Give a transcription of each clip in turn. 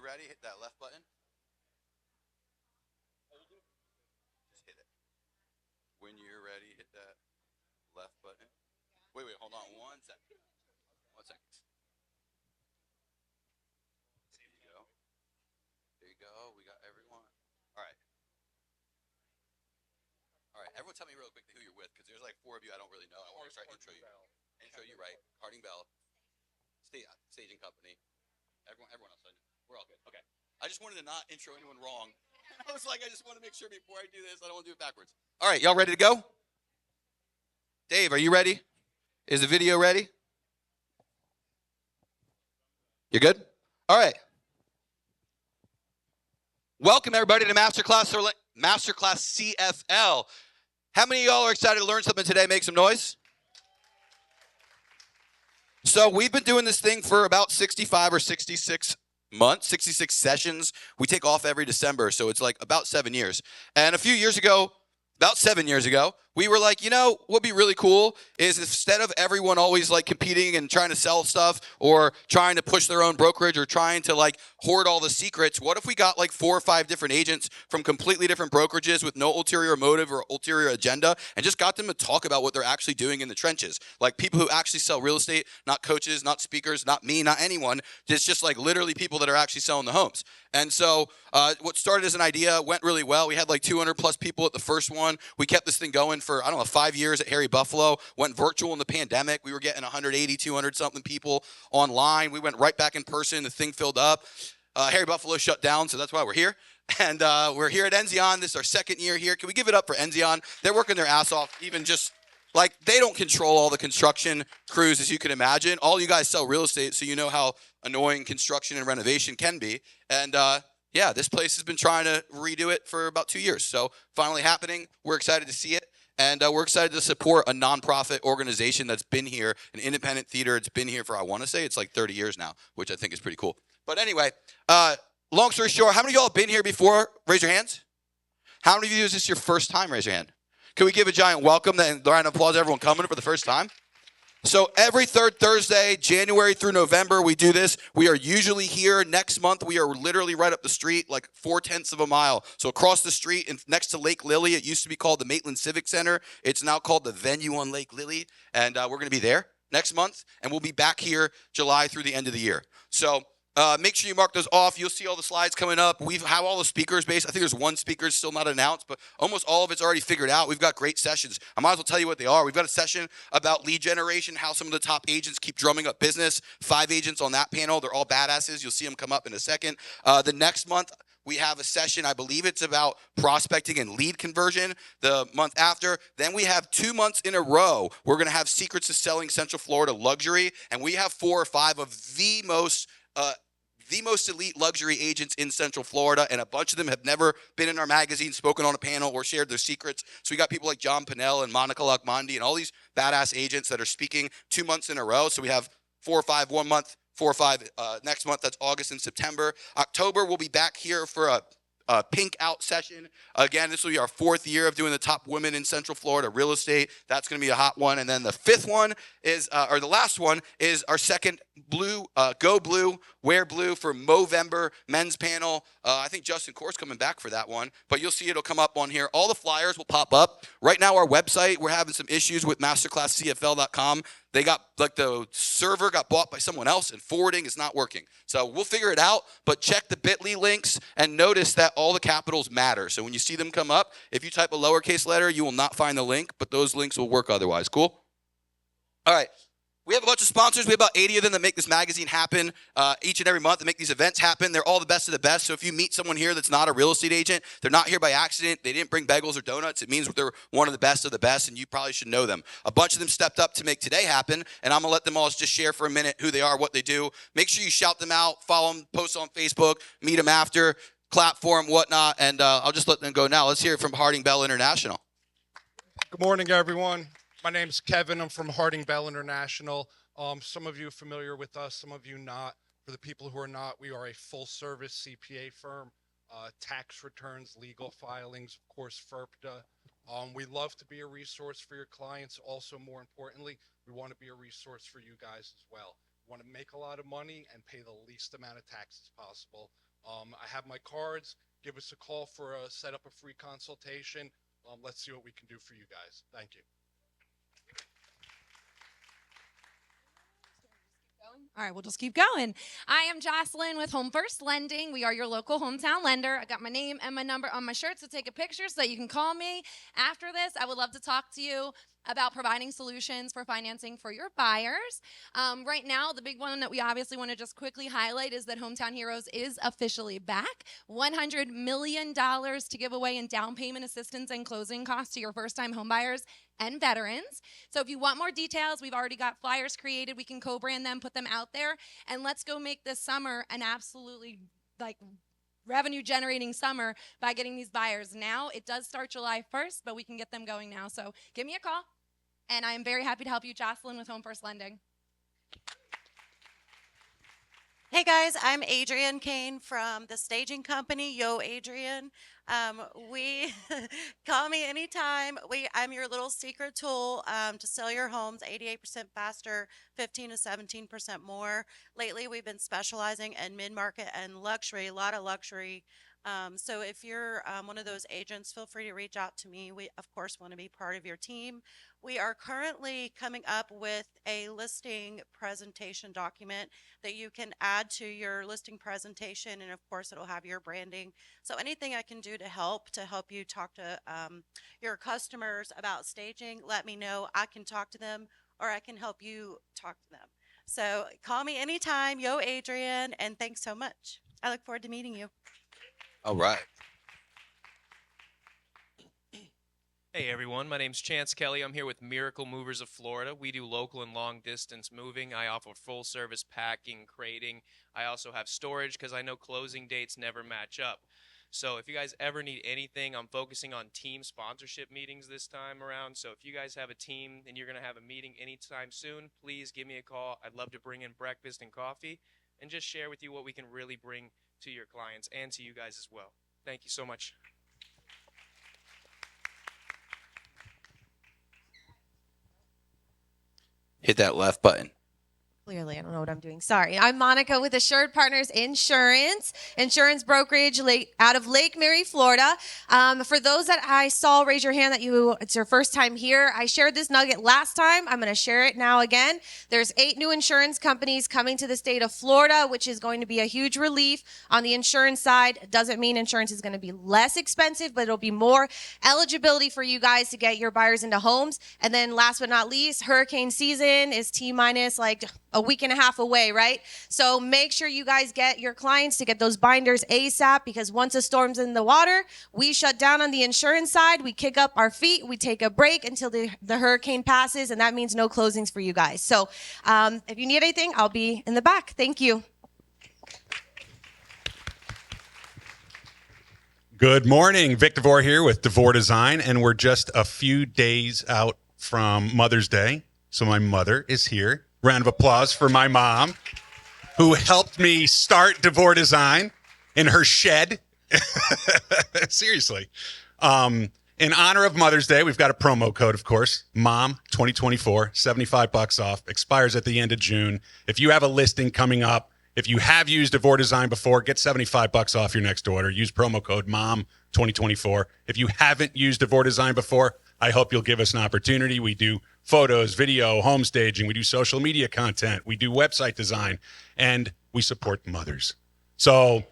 ready, hit that left button. Just hit it. When you're ready, hit that left button. Wait, hold on 1 second. 1 second. There you go. There you go. We got everyone. All right. All right. Everyone tell me real quick who you're with, because there's like 4 of you I don't really know. I want to start intro you. Intro you right. Harding Bell. Staging company. Everyone else. We're all good. Okay. I just wanted to not intro anyone wrong. I was like, I just want to make sure before I do this, I don't want to do it backwards. All right, y'all ready to go? Dave, are you ready? Is the video ready? You're good? All right. Welcome, everybody, to Masterclass CFL. How many of y'all are excited to learn something today? Make some noise. So we've been doing this thing for about 65 or 66 months, 66 sessions. We take off every December, so it's like about 7 years. And a few years ago, about 7 years ago, we were like, you know, what'd be really cool is instead of everyone always like competing and trying to sell stuff or trying to push their own brokerage or trying to like hoard all the secrets, what if we got like 4 or 5 different agents from completely different brokerages with no ulterior motive or ulterior agenda and just got them to talk about what they're actually doing in the trenches? Like people who actually sell real estate, not coaches, not speakers, not me, not anyone. It's just like literally people that are actually selling the homes. And so what started as an idea went really well. We had like 200 plus people at the first one. We kept this thing going for, I don't know, 5 years at Harry Buffalo. Went virtual in the pandemic. We were getting 180, 200 something people online. We went right back in person. The thing filled up. Harry Buffalo shut down, so that's why we're here. And we're here at Enzian. This is our 2nd year here. Can we give it up for Enzian? They're working their ass off, even just like they don't control all the construction crews, as you can imagine. All you guys sell real estate, so you know how annoying construction and renovation can be. And yeah, this place has been trying to redo it for about 2 years. So finally happening. We're excited to see it. And we're excited to support a nonprofit organization that's been here, an independent theater. It's been here for, I want to say, it's like 30 years now, which I think is pretty cool. But anyway, long story short, how many of y'all have been here before? Raise your hands. How many of you is this your first time? Raise your hand. Can we give a giant welcome and round of applause to everyone coming for the first time? So every 3rd Thursday, January through November, we do this. We are usually here. Next month, we are literally right up the street, like 0.4 of a mile. So across the street and next to Lake Lily, it used to be called the Maitland Civic Center. It's now called the Venue on Lake Lily. And we're going to be there next month. And we'll be back here July through the end of the year. So make sure you mark those off. You'll see all the slides coming up. We have all the speakers based. I think there's 1 speaker still not announced, but almost all of it's already figured out. We've got great sessions. I might as well tell you what they are. We've got a session about lead generation, how some of the top agents keep drumming up business. 5 agents on that panel. They're all badasses. You'll see them come up in a second. The next month, we have a session, I believe it's about prospecting and lead conversion. The month after, then we have 2 months in a row. We're going to have secrets to selling Central Florida luxury, and we have 4 or 5 of the most elite luxury agents in Central Florida, and a bunch of them have never been in our magazine, spoken on a panel, or shared their secrets. So we got people like John Pinnell and Monica Lachmandi and all these badass agents that are speaking 2 months in a row. So we have 4 or 5 1 month, 4 or 5 next month. That's August and September. October, we'll be back here for a pink out session. Again, this will be our 4th year of doing the top women in Central Florida real estate. That's going to be a hot one. And then the 5th one is, or the last one is our second blue, go blue, wear blue for Movember men's panel. I think Justin Core's coming back for that one, but you'll see it'll come up on here. All the flyers will pop up. Right now, our website, we're having some issues with MasterclassCFL.com. They got, like the server got bought by someone else and forwarding is not working. So we'll figure it out, but check the bit.ly links and notice that all the capitals matter. So when you see them come up, if you type a lowercase letter, you will not find the link, but those links will work otherwise. Cool? All right. We have a bunch of sponsors. We have about 80 of them that make this magazine happen each and every month, that make these events happen. They're all the best of the best. So if you meet someone here that's not a real estate agent, they're not here by accident, they didn't bring bagels or donuts, it means they're one of the best, and you probably should know them. A bunch of them stepped up to make today happen, and I'm going to let them all just share for a minute who they are, what they do. Make sure you shout them out, follow them, post on Facebook, meet them after, clap for them, whatnot, and I'll just let them go now. Let's hear it from Harding Bell International. Good morning, everyone. My name is Kevin. I'm from Harding Bell International. Some of you are familiar with us, some of you not. For the people who are not, we are a full-service CPA firm, tax returns, legal filings, of course, FERPTA. We love to be a resource for your clients. Also, more importantly, we want to be a resource for you guys as well. want to make a lot of money and pay the least amount of taxes possible. I have my cards. Give us a call for set up a free consultation. Let's see what we can do for you guys. Thank you. All right, we'll just keep going. I am Jocelyn with Home First Lending. We are your local hometown lender. I got my name and my number on my shirt, so take a picture so that you can call me after this. I would love to talk to you about providing solutions for financing for your buyers. Right now, the big one that we obviously want to just quickly highlight is that Hometown Heroes is officially back. $100 million to give away in down payment assistance and closing costs to your first-time homebuyers and veterans. So if you want more details, we've already got flyers created. We can co-brand them, put them out there, and let's go make this summer an absolutely revenue generating summer by getting these buyers now. It does start July 1st, but we can get them going now. So give me a call, and I am very happy to help you. Jocelyn with Home First Lending. Hey guys, I'm Adrienne Kane from the staging company, Yo Adrienne. We call me anytime. I'm your little secret tool to sell your homes 88% faster, 15 to 17% more. Lately, we've been specializing in mid-market and luxury, a lot of luxury. So if you're one of those agents, feel free to reach out to me. We, of course, want to be part of your team. We are currently coming up with a listing presentation document that you can add to your listing presentation, and of course, it'll have your branding. So anything I can do to help you talk to your customers about staging, let me know. I can talk to them, or I can help you talk to them. So call me anytime, Yo Adrienne, and thanks so much. I look forward to meeting you. All right. Hey everyone, my name's Chance Kelly. I'm here with Miracle Movers of Florida. We do local and long distance moving. I offer full service packing, crating. I also have storage because I know closing dates never match up. So if you guys ever need anything, I'm focusing on team sponsorship meetings this time around. So if you guys have a team and you're going to have a meeting anytime soon, please give me a call. I'd love to bring in breakfast and coffee and just share with you what we can really bring to your clients and to you guys as well. Thank you so much. Hit that left button. Clearly, I don't know what I'm doing. Sorry. I'm Monica with Assured Partners Insurance Brokerage out of Lake Mary, Florida. For those that I saw, raise your hand that it's your first time here. I shared this nugget last time. I'm going to share it now again. There's 8 new insurance companies coming to the state of Florida, which is going to be a huge relief on the insurance side. It doesn't mean insurance is going to be less expensive, but it'll be more eligibility for you guys to get your buyers into homes. And then last but not least, hurricane season is T-minus like a week and a half away, right? So make sure you guys get your clients to get those binders ASAP, because once a storm's in the water, we shut down on the insurance side, we kick up our feet, we take a break until the hurricane passes, and that means no closings for you guys. So if you need anything, I'll be in the back. Thank you. Good morning. Vic DeVore here with DeVore Design, and we're just a few days out from Mother's Day. So my mother is here. Round of applause for my mom, who helped me start DeVore Design in her shed. Seriously. In honor of Mother's Day, we've got a promo code, of course. Mom 2024, $75 off, expires at the end of June. If you have a listing coming up, if you have used DeVore Design before, get $75 off your next order. Use promo code MOM 2024. If you haven't used DeVore Design before, I hope you'll give us an opportunity. We do photos, video, home staging. We do social media content. We do website design, and we support mothers. So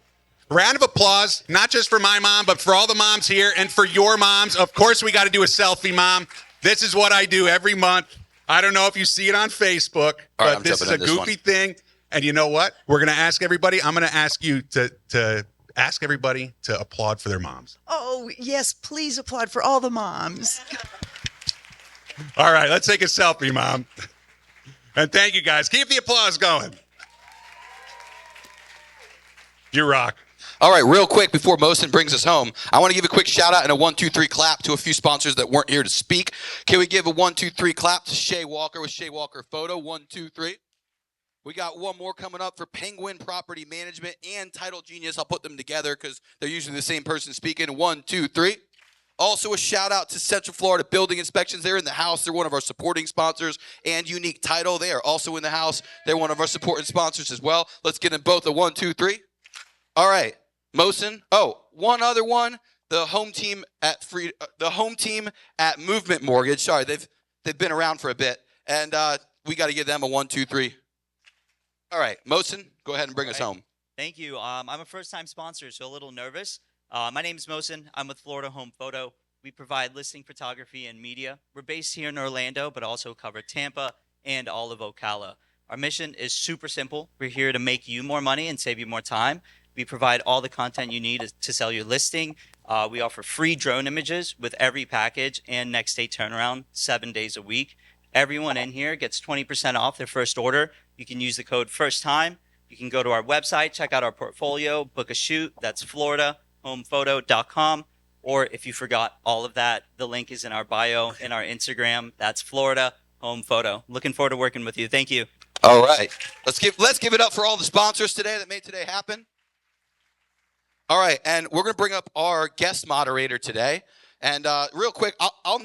round of applause, not just for my mom, but for all the moms here and for your moms. Of course, we got to do a selfie, Mom. This is what I do every month. I don't know if you see it on Facebook, but this is a goofy thing. And you know what? We're going to ask everybody. I'm going to ask you to ask everybody to applaud for their moms. Oh, yes, please applaud for all the moms. All right, let's take a selfie, Mom. And thank you, guys. Keep the applause going. You rock. All right, real quick before Mosin brings us home, I want to give a quick shout out and a 1, 2, 3 clap to a few sponsors that weren't here to speak. Can we give a 1, 2, 3 clap to Shay Walker with Shay Walker Photo? 1, 2, 3. We got one more coming up for Penguin Property Management and Title Genius. I'll put them together because they're usually the same person speaking. 1, 2, 3. Also, a shout out to Central Florida Building Inspections. They're in the house. They're one of our supporting sponsors. And Unique Title, they are also in the house. They're one of our supporting sponsors as well. Let's get them both a 1, 2, 3. All right, Mosin. Oh, one other one. The home team at Movement Mortgage. Sorry, they've been around for a bit, and we got to give them a 1, 2, 3. All right, Mosin, go ahead and bring us home. Thank you. I'm a first-time sponsor, so a little nervous. My name is Mosin. I'm with Florida Home Photo. We provide listing photography and media. We're based here in Orlando, but also cover Tampa and all of Ocala. Our mission is super simple. We're here to make you more money and save you more time. We provide all the content you need to sell your listing. We offer free drone images with every package and next day turnaround 7 days a week. Everyone in here gets 20% off their first order. You can use the code FIRSTTIME. You can go to our website, check out our portfolio, book a shoot. That's FloridaHomePhoto.com. Or if you forgot all of that, the link is in our bio, in our Instagram. That's Florida Home Photo. Looking forward to working with you. Thank you. All right. Let's give it up for all the sponsors today that made today happen. All right, and we're going to bring up our guest moderator today. And real quick, I'll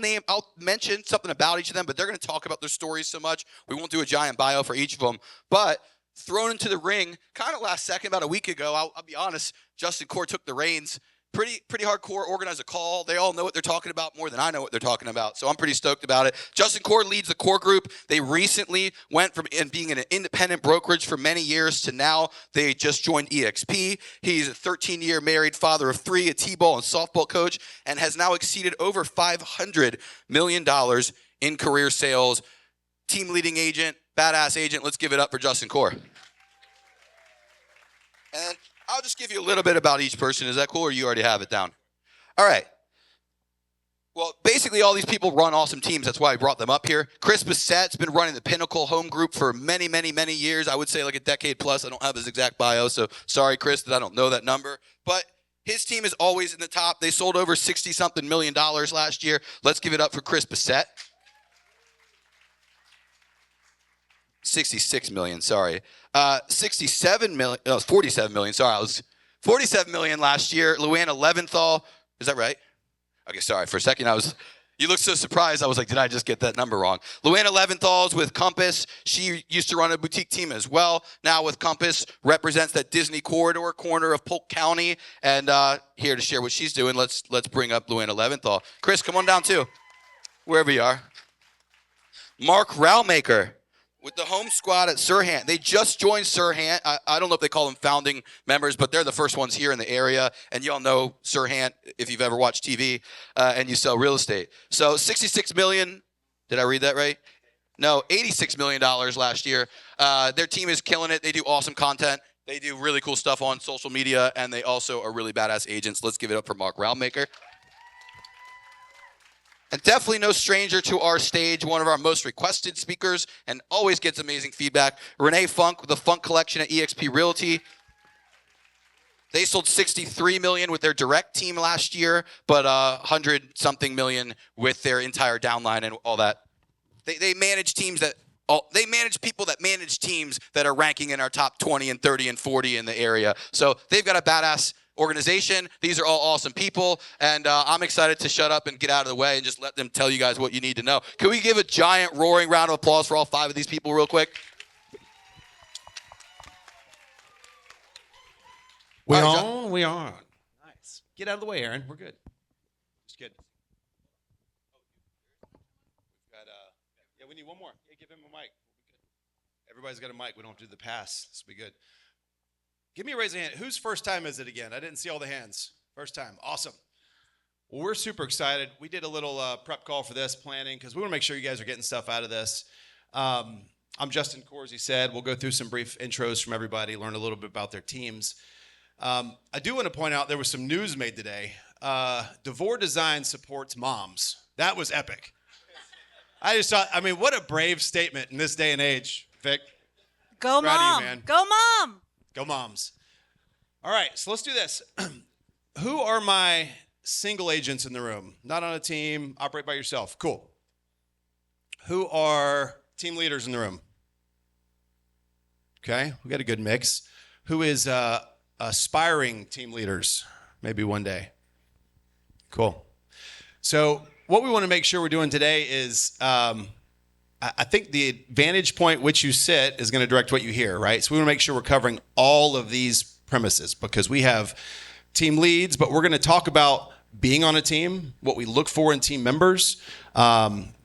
mention something about each of them, but they're going to talk about their stories so much. We won't do a giant bio for each of them. But thrown into the ring, kind of last second, about a week ago, I'll be honest, Justin Core took the reins. Pretty hardcore, organized a call. They all know what they're talking about more than I know what they're talking about. So I'm pretty stoked about it. Justin Core leads the Core Group. They recently went from being an independent brokerage for many years to now they just joined EXP. He's a 13-year married father of 3, a T-ball and softball coach, and has now exceeded over $500 million in career sales. Team leading agent, badass agent. Let's give it up for Justin Core. And I'll just give you a little bit about each person. Is that cool, or you already have it down? All right. Well, basically, all these people run awesome teams. That's why I brought them up here. Chris Bessette's been running the Pinnacle home group for many, many, many years. I would say like a decade plus. I don't have his exact bio, so sorry, Chris, that I don't know that number. But his team is always in the top. They sold over $60-something million last year. Let's give it up for Chris Bessette. 66 million, sorry. 67 million, no, 47 million, sorry. I was 47 million last year. Luana Leventhal, is that right? Okay, sorry. For a second, you looked so surprised. I was like, did I just get that number wrong? Luana Leventhal's with Compass. She used to run a boutique team as well. Now with Compass, represents that Disney corridor corner of Polk County. And here to share what she's doing, let's bring up Luana Leventhal. Chris, come on down too, wherever you are. Mark Raumaker with the home squad at SERHANT. They just joined SERHANT. I don't know if they call them founding members, but they're the first ones here in the area. And y'all know SERHANT if you've ever watched TV and you sell real estate. So $66 million. Did I read that right? No, $86 million last year. Their team is killing it. They do awesome content. They do really cool stuff on social media, and they also are really badass agents. Let's give it up for Mark Raumaker. And definitely no stranger to our stage, one of our most requested speakers, and always gets amazing feedback. Renee Funk with the Funk Collection at eXp Realty. They sold $63 million with their direct team last year, but $100-something million with their entire downline and all that. They manage teams they manage people that manage teams that are ranking in our top 20 and 30 and 40 in the area. So they've got a badass organization. These are all awesome people, and I'm excited to shut up and get out of the way and just let them tell you guys what you need to know. Can we give a giant roaring round of applause for all 5 of these people real quick? We on? We on. Nice. Get out of the way, Aaron. We're good. Just good. Yeah, we need one more. Yeah, give him a mic. Everybody's got a mic. We don't have to do the pass. This will be good. Give me a raise of hand. Whose first time is it again? I didn't see all the hands. First time. Awesome. Well, we're super excited. We did a little prep call for this, planning, because we want to make sure you guys are getting stuff out of this. I'm Justin Core, as he said. We'll go through some brief intros from everybody, learn a little bit about their teams. I do want to point out there was some news made today. DeVore Design supports moms. That was epic. I just thought, what a brave statement in this day and age, Vic. Go Proud of mom. you, man. Go mom. Go moms. All right, so let's do this. Who are my single agents in the room? Not on a team, operate by yourself. Cool. Who are team leaders in the room? Okay, we got a good mix. Who is aspiring team leaders? Maybe one day. Cool. So what we want to make sure we're doing today is, I think the vantage point which you sit is going to direct what you hear, right? So we want to make sure we're covering all of these premises because we have team leads, but we're going to talk about being on a team, what we look for in team members,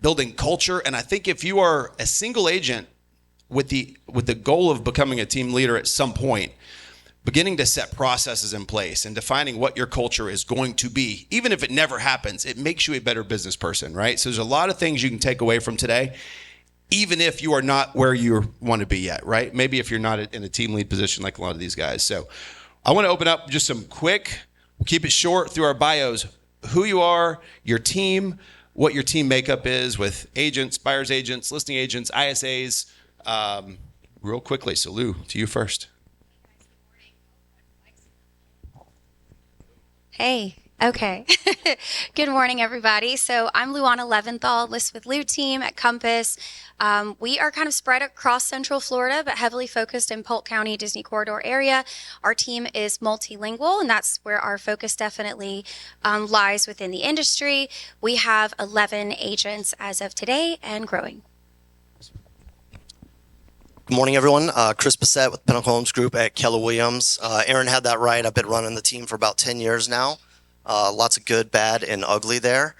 building culture. And I think if you are a single agent with the goal of becoming a team leader at some point, beginning to set processes in place and defining what your culture is going to be, even if it never happens, it makes you a better business person, right? So there's a lot of things you can take away from today, even if you are not where you want to be yet, right? Maybe if you're not in a team lead position like a lot of these guys. So I want to open up just some quick, we'll keep it short through our bios, who you are, your team, what your team makeup is with agents, buyer's agents, listing agents, ISAs, real quickly. So Lou, to you first. Hey, okay. Good morning, everybody. So I'm Luana Leventhal, list with Lou team at Compass. We are kind of spread across Central Florida, but heavily focused in Polk County, Disney Corridor area. Our team is multilingual, and that's where our focus definitely lies within the industry. We have 11 agents as of today and growing. Good morning, everyone. Chris Bessette with Pinnacle Homes Group at Keller Williams. Aaron had that right. I've been running the team for about 10 years now. Lots of good, bad, and ugly there.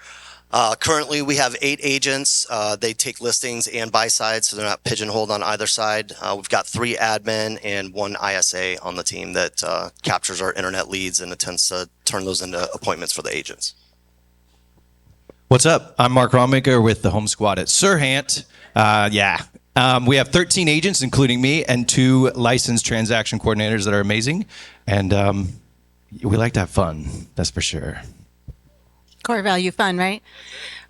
Currently, we have 8 agents. They take listings and buy sides, so they're not pigeonholed on either side. We've got 3 admin and 1 ISA on the team that captures our internet leads and attempts to turn those into appointments for the agents. What's up? I'm Mark Raumaker with the Home Squad at SERHANT. We have 13 agents, including me, and 2 licensed transaction coordinators that are amazing. And we like to have fun, that's for sure. Core value fun, right?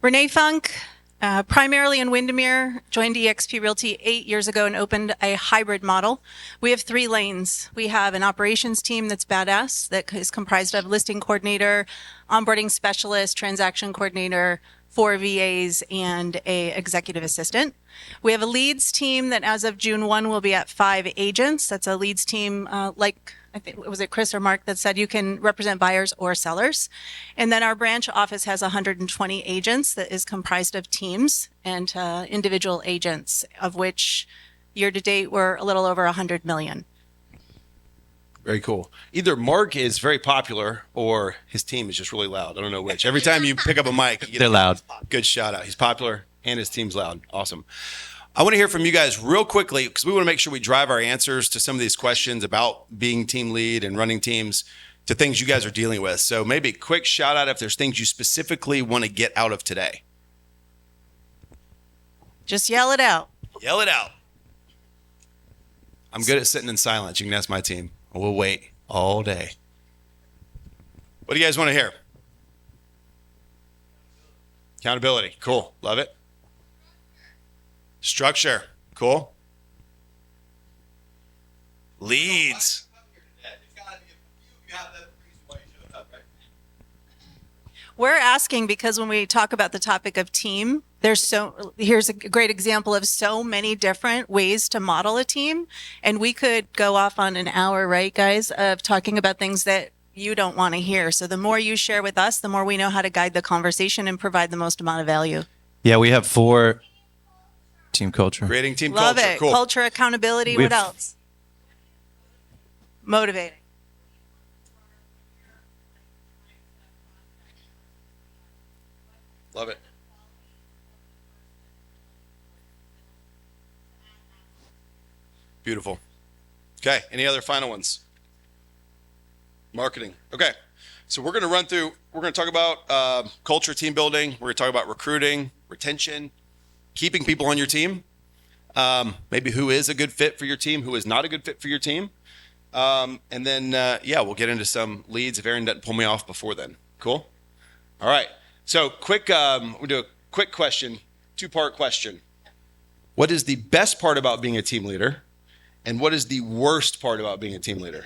Renee Funk, primarily in Windermere, joined eXp Realty 8 years ago and opened a hybrid model. We have 3 lanes. We have an operations team that's badass, that is comprised of listing coordinator, onboarding specialist, transaction coordinator, 4 VAs, and a executive assistant. We have a leads team that as of June 1 will be at 5 agents. That's a leads team like, I think, was it Chris or Mark that said you can represent buyers or sellers? And then our branch office has 120 agents that is comprised of teams and individual agents, of which year to date we're a little over 100 million. Very cool. Either Mark is very popular or his team is just really loud. I don't know which. Every time you pick up a mic, you get They're loud. Good shout out. He's popular and his team's loud. Awesome. I want to hear from you guys real quickly because we want to make sure we drive our answers to some of these questions about being team lead and running teams to things you guys are dealing with. So maybe a quick shout out if there's things you specifically want to get out of today. Just yell it out. Yell it out. I'm good at sitting in silence. You can ask my team. We'll wait all day. What do you guys want to hear? Accountability. Cool. Love it. Structure. Cool. Leads. We're asking because when we talk about the topic of team, here's a great example of so many different ways to model a team. And we could go off on an hour, right, guys, of talking about things that you don't want to hear. So the more you share with us, the more we know how to guide the conversation and provide the most amount of value. Yeah, we have 4 team culture. Creating team Love culture. it. Cool. Culture, accountability. What else? Motivating. Love it. Beautiful. Okay. Any other final ones? Marketing. Okay. So we're going to run through, we're going to talk about culture, team building. We're going to talk about recruiting, retention, keeping people on your team. Maybe who is a good fit for your team, who is not a good fit for your team. And then, we'll get into some leads if Aaron doesn't pull me off before then. Cool? All right. So quick, we'll do a quick question, 2-part question. What is the best part about being a team leader? And what is the worst part about being a team leader?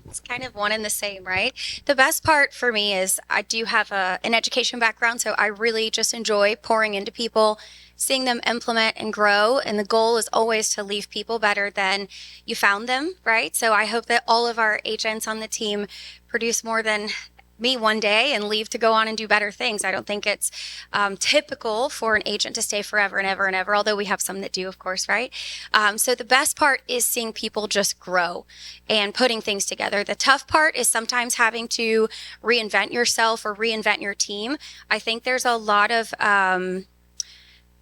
It's kind of one and the same, right? The best part for me is I do have an education background, so I really just enjoy pouring into people, seeing them implement and grow. And the goal is always to leave people better than you found them, right? So I hope that all of our agents on the team produce more than me one day and leave to go on and do better things. I don't think it's typical for an agent to stay forever and ever and ever, although we have some that do, of course, right? So the best part is seeing people just grow and putting things together. The tough part is sometimes having to reinvent yourself or reinvent your team. I think there's a lot of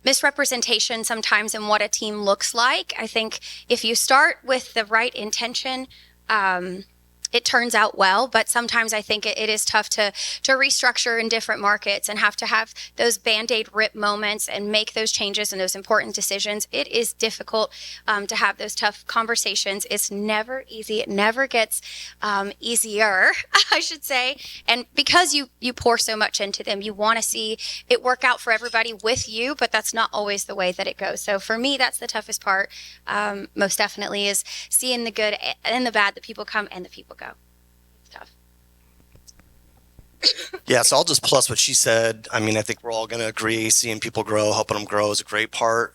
misrepresentation sometimes in what a team looks like. I think if you start with the right intention, it turns out well, but sometimes I think it is tough to restructure in different markets and have to have those Band-Aid rip moments and make those changes and those important decisions. It is difficult to have those tough conversations. It's never easy. It never gets easier, I should say. And because you pour so much into them, you want to see it work out for everybody with you, but that's not always the way that it goes. So for me, that's the toughest part, most definitely, is seeing the good and the bad, the people come and the people go. It's tough. Yeah, so I'll just plus what she said. I mean, I think we're all going to agree seeing people grow, helping them grow is a great part.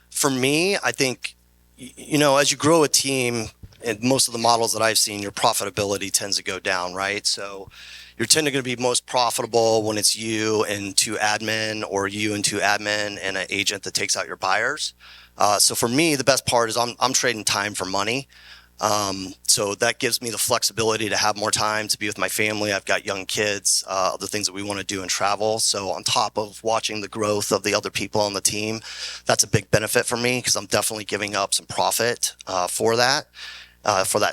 For me, I think, as you grow a team, and most of the models that I've seen, your profitability tends to go down, right? So you're tending to be most profitable when it's you and two admin, or you and two admin and an agent that takes out your buyers. So for me, the best part is I'm trading time for money. So that gives me the flexibility to have more time to be with my family. I've got young kids, other things that we want to do and travel. So on top of watching the growth of the other people on the team, that's a big benefit for me because I'm definitely giving up some profit for that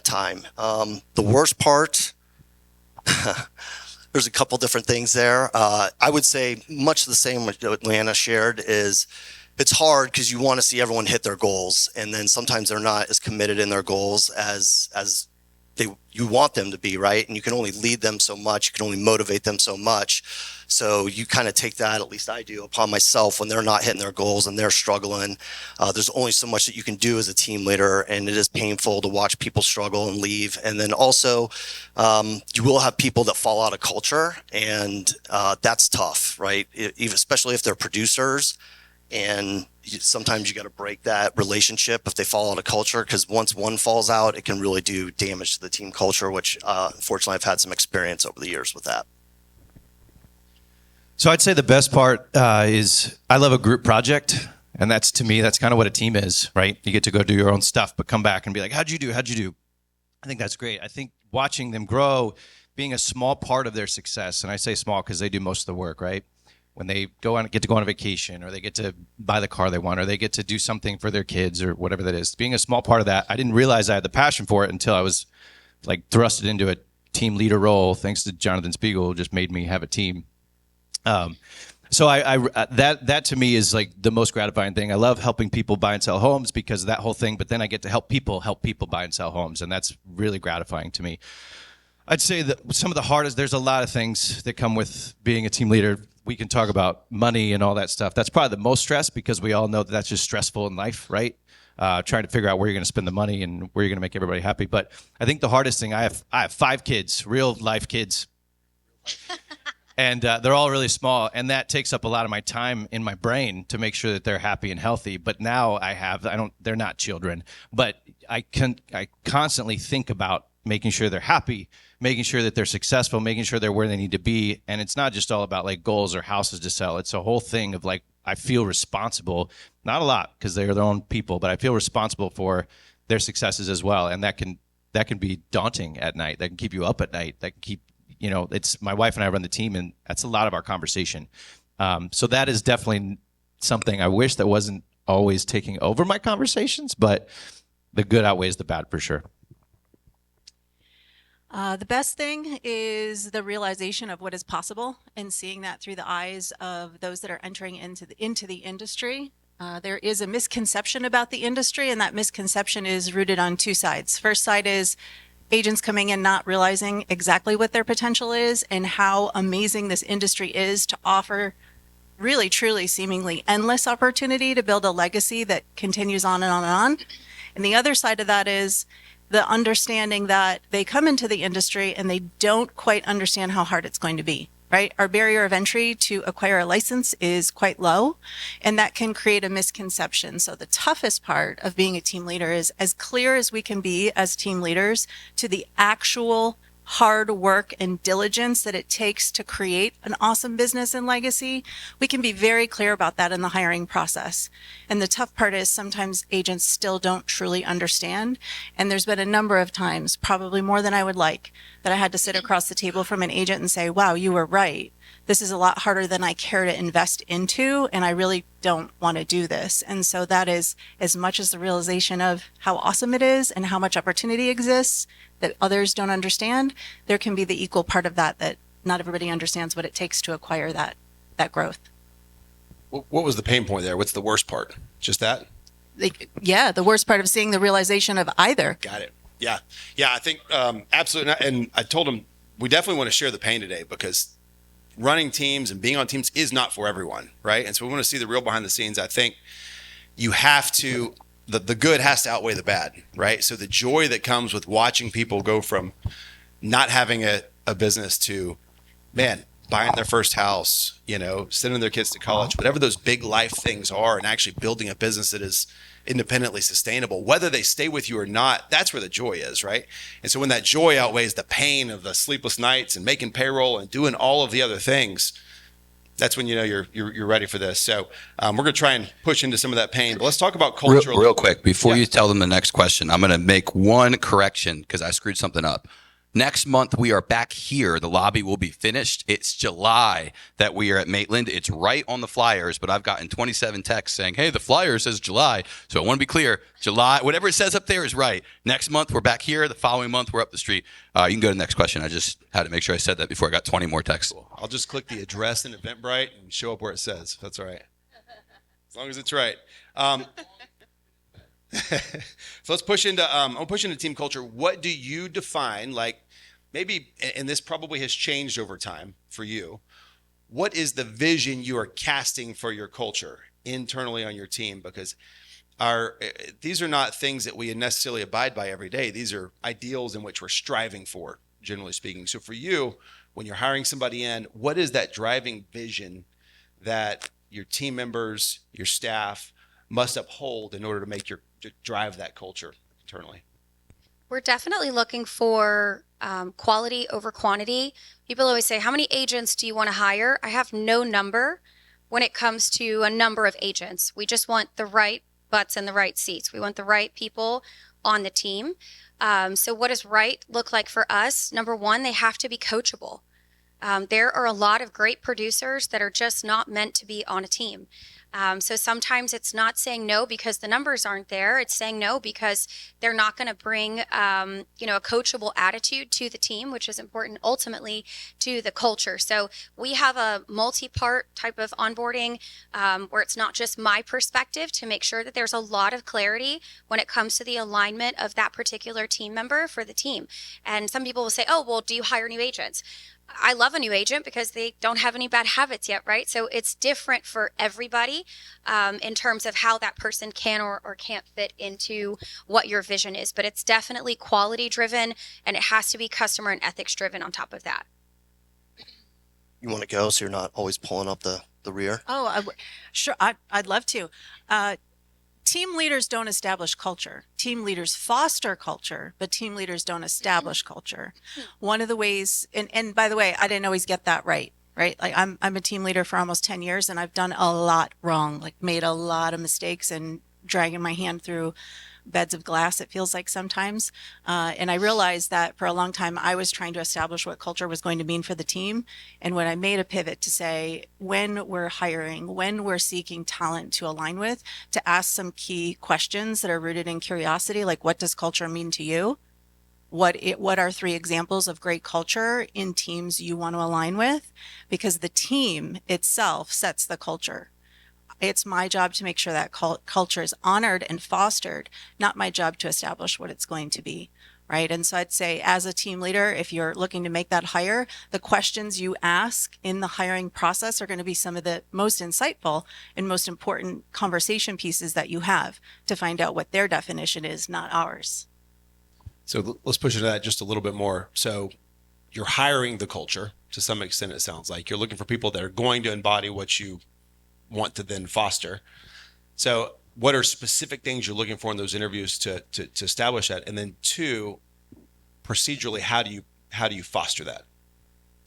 time. The worst part, there's a couple different things there. I would say much the same what Luana shared is it's hard because you want to see everyone hit their goals, and then sometimes they're not as committed in their goals as you want them to be, right? And you can only lead them so much, you can only motivate them so much. So you kind of take that, at least I do, upon myself when they're not hitting their goals and they're struggling. There's only so much that you can do as a team leader, and it is painful to watch people struggle and leave. And then also, you will have people that fall out of culture, and that's tough, right? Especially if they're producers. And sometimes you got to break that relationship if they fall out of culture, because once one falls out, it can really do damage to the team culture, which unfortunately I've had some experience over the years with that. So I'd say the best part is I love a group project. And that's, to me, that's kind of what a team is, right? You get to go do your own stuff, but come back and be like, how'd you do? How'd you do? I think that's great. I think watching them grow, being a small part of their success, and I say small because they do most of the work, right? When they get to go on a vacation, or they get to buy the car they want, or they get to do something for their kids, or whatever that is. Being a small part of that, I didn't realize I had the passion for it until I was like thrusted into a team leader role. Thanks to Jonathan Spiegel, who just made me have a team. So that to me is like the most gratifying thing. I love helping people buy and sell homes because of that whole thing. But then I get to help people buy and sell homes, and that's really gratifying to me. I'd say that some of the hardest, there's a lot of things that come with being a team leader. We can talk about money and all that stuff. That's probably the most stress because we all know that that's just stressful in life, right? Trying to figure out where you're going to spend the money and where you're going to make everybody happy. But I think the hardest thing, I have 5 kids, real life kids, and they're all really small, and that takes up a lot of my time in my brain to make sure that they're happy and healthy. But now they're not children, but I constantly think about making sure they're happy, making sure that they're successful, making sure they're where they need to be. And it's not just all about like goals or houses to sell. It's a whole thing of like, I feel responsible, not a lot because they're their own people, but I feel responsible for their successes as well. And that can be daunting at night. That can keep you up at night. That can keep, it's my wife and I run the team, and that's a lot of our conversation. So that is definitely something I wish that wasn't always taking over my conversations, but the good outweighs the bad for sure. The best thing is the realization of what is possible and seeing that through the eyes of those that are entering into the industry. There is a misconception about the industry, and that misconception is rooted on 2 sides. First side is agents coming in not realizing exactly what their potential is and how amazing this industry is to offer really, truly, seemingly endless opportunity to build a legacy that continues on and on and on. And the other side of that is the understanding that they come into the industry and they don't quite understand how hard it's going to be, right? Our barrier of entry to acquire a license is quite low, and that can create a misconception. So the toughest part of being a team leader is as clear as we can be as team leaders to the actual hard work and diligence that it takes to create an awesome business and legacy, we can be very clear about that in the hiring process. And the tough part is sometimes agents still don't truly understand. And there's been a number of times, probably more than I would like, that I had to sit across the table from an agent and say, wow, you were right. This is a lot harder than I care to invest into, and I really don't want to do this. And so that is as much as the realization of how awesome it is and how much opportunity exists that others don't understand, there can be the equal part of that not everybody understands what it takes to acquire that growth. What was the pain point there? What's the worst part? Just that? The worst part of seeing the realization of either. Got it. Yeah. I think absolutely not. And I told him we definitely want to share the pain today because running teams and being on teams is not for everyone, right? And so we want to see the real behind the scenes. I think you have to, the good has to outweigh the bad, right? So the joy that comes with watching people go from not having a business to, man, buying their first house, sending their kids to college, whatever those big life things are, and actually building a business that is independently sustainable, whether they stay with you or not, that's where the joy is, right? And so when that joy outweighs the pain of the sleepless nights and making payroll and doing all of the other things, that's when you're ready for this. So we're going to try and push into some of that pain. But let's talk about culture. Real quick, before you tell them the next question, I'm going to make one correction because I screwed something up. Next month, we are back here. The lobby will be finished. It's July that we are at Maitland. It's right on the flyers, but I've gotten 27 texts saying, hey, the flyer says July. So I want to be clear. July, whatever it says up there is right. Next month, we're back here. The following month, we're up the street. You can go to the next question. I just had to make sure I said that before I got 20 more texts. I'll just click the address in Eventbrite and show up where it says. That's all right. As long as it's right. So let's push into I'll push into team culture. What do you define, like maybe, and this probably has changed over time for you, what is the vision you are casting for your culture internally on your team? Because these are not things that we necessarily abide by every day. These are ideals in which we're striving for, generally speaking. So for you, when you're hiring somebody in, what is that driving vision that your team members, your staff must uphold in order to drive that culture internally? We're definitely looking for quality over quantity. People always say, how many agents do you want to hire? I have no number when it comes to a number of agents. We just want the right butts in the right seats. We want the right people on the team. So what does right look like for us? Number one, they have to be coachable. There are a lot of great producers that are just not meant to be on a team. So sometimes it's not saying no because the numbers aren't there. It's saying no because they're not going to bring, a coachable attitude to the team, which is important ultimately to the culture. So we have a multi-part type of onboarding where it's not just my perspective to make sure that there's a lot of clarity when it comes to the alignment of that particular team member for the team. And some people will say, oh, well, do you hire new agents? I love a new agent because they don't have any bad habits yet, right? So it's different for everybody in terms of how that person can or can't fit into what your vision is. But it's definitely quality driven, and it has to be customer and ethics driven on top of that. You want to go so you're not always pulling up the rear? Oh, sure. I'd love to. Team leaders don't establish culture. Team leaders foster culture, but team leaders don't establish culture. One of the ways, and by the way, I didn't always get that right? Like I'm a team leader for almost 10 years and I've done a lot wrong, like made a lot of mistakes and dragging my hand through beds of glass, it feels like sometimes. And I realized that for a long time, I was trying to establish what culture was going to mean for the team. And when I made a pivot to say, when we're hiring, when we're seeking talent to align with, to ask some key questions that are rooted in curiosity, like what does culture mean to you? What are 3 examples of great culture in teams you want to align with? Because the team itself sets the culture. It's my job to make sure that culture is honored and fostered, not my job to establish what it's going to be, right? And so I'd say as a team leader, if you're looking to make that hire, the questions you ask in the hiring process are going to be some of the most insightful and most important conversation pieces that you have to find out what their definition is, not ours. So let's push into that just a little bit more. So you're hiring the culture to some extent, it sounds like. You're looking for people that are going to embody what you want to then foster. So what are specific things you're looking for in those interviews to establish that? And then 2, procedurally, how do you how do you foster that?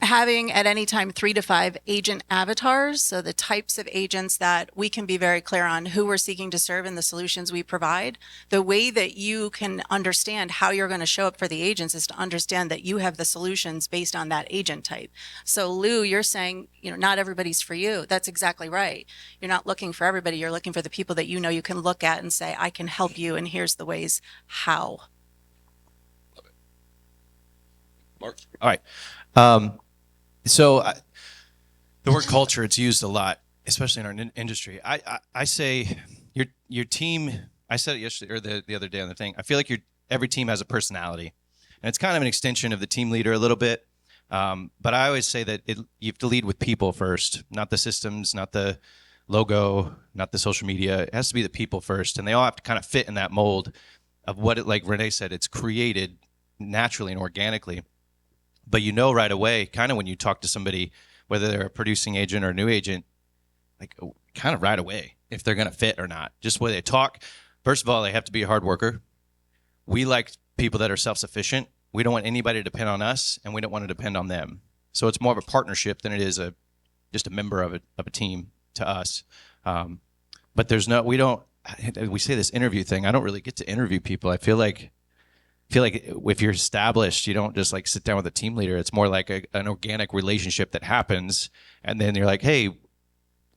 Having at any time 3 to 5 agent avatars, so the types of agents that we can be very clear on who we're seeking to serve and the solutions we provide. The way that you can understand how you're going to show up for the agents is to understand that you have the solutions based on that agent type. So Lou, you're saying, not everybody's for you. That's exactly right. You're not looking for everybody. You're looking for the people that you can look at and say, I can help you, and here's the ways how. Love it. Mark? All right. The word culture, it's used a lot, especially in our industry. I say your team, I said it yesterday or the other day on the thing, I feel like every team has a personality. And it's kind of an extension of the team leader a little bit. But I always say that you have to lead with people first, not the systems, not the logo, not the social media. It has to be the people first. And they all have to kind of fit in that mold of what like Renee said, it's created naturally and organically. But right away, kind of when you talk to somebody, whether they're a producing agent or a new agent, like kind of right away, if they're going to fit or not. Just the way they talk. First of all, they have to be a hard worker. We like people that are self-sufficient. We don't want anybody to depend on us, and we don't want to depend on them. So it's more of a partnership than it is just a member of a team to us. But we say this interview thing. I don't really get to interview people. I feel like if you're established, you don't just like sit down with a team leader. It's more like an organic relationship that happens, and then you're like, hey,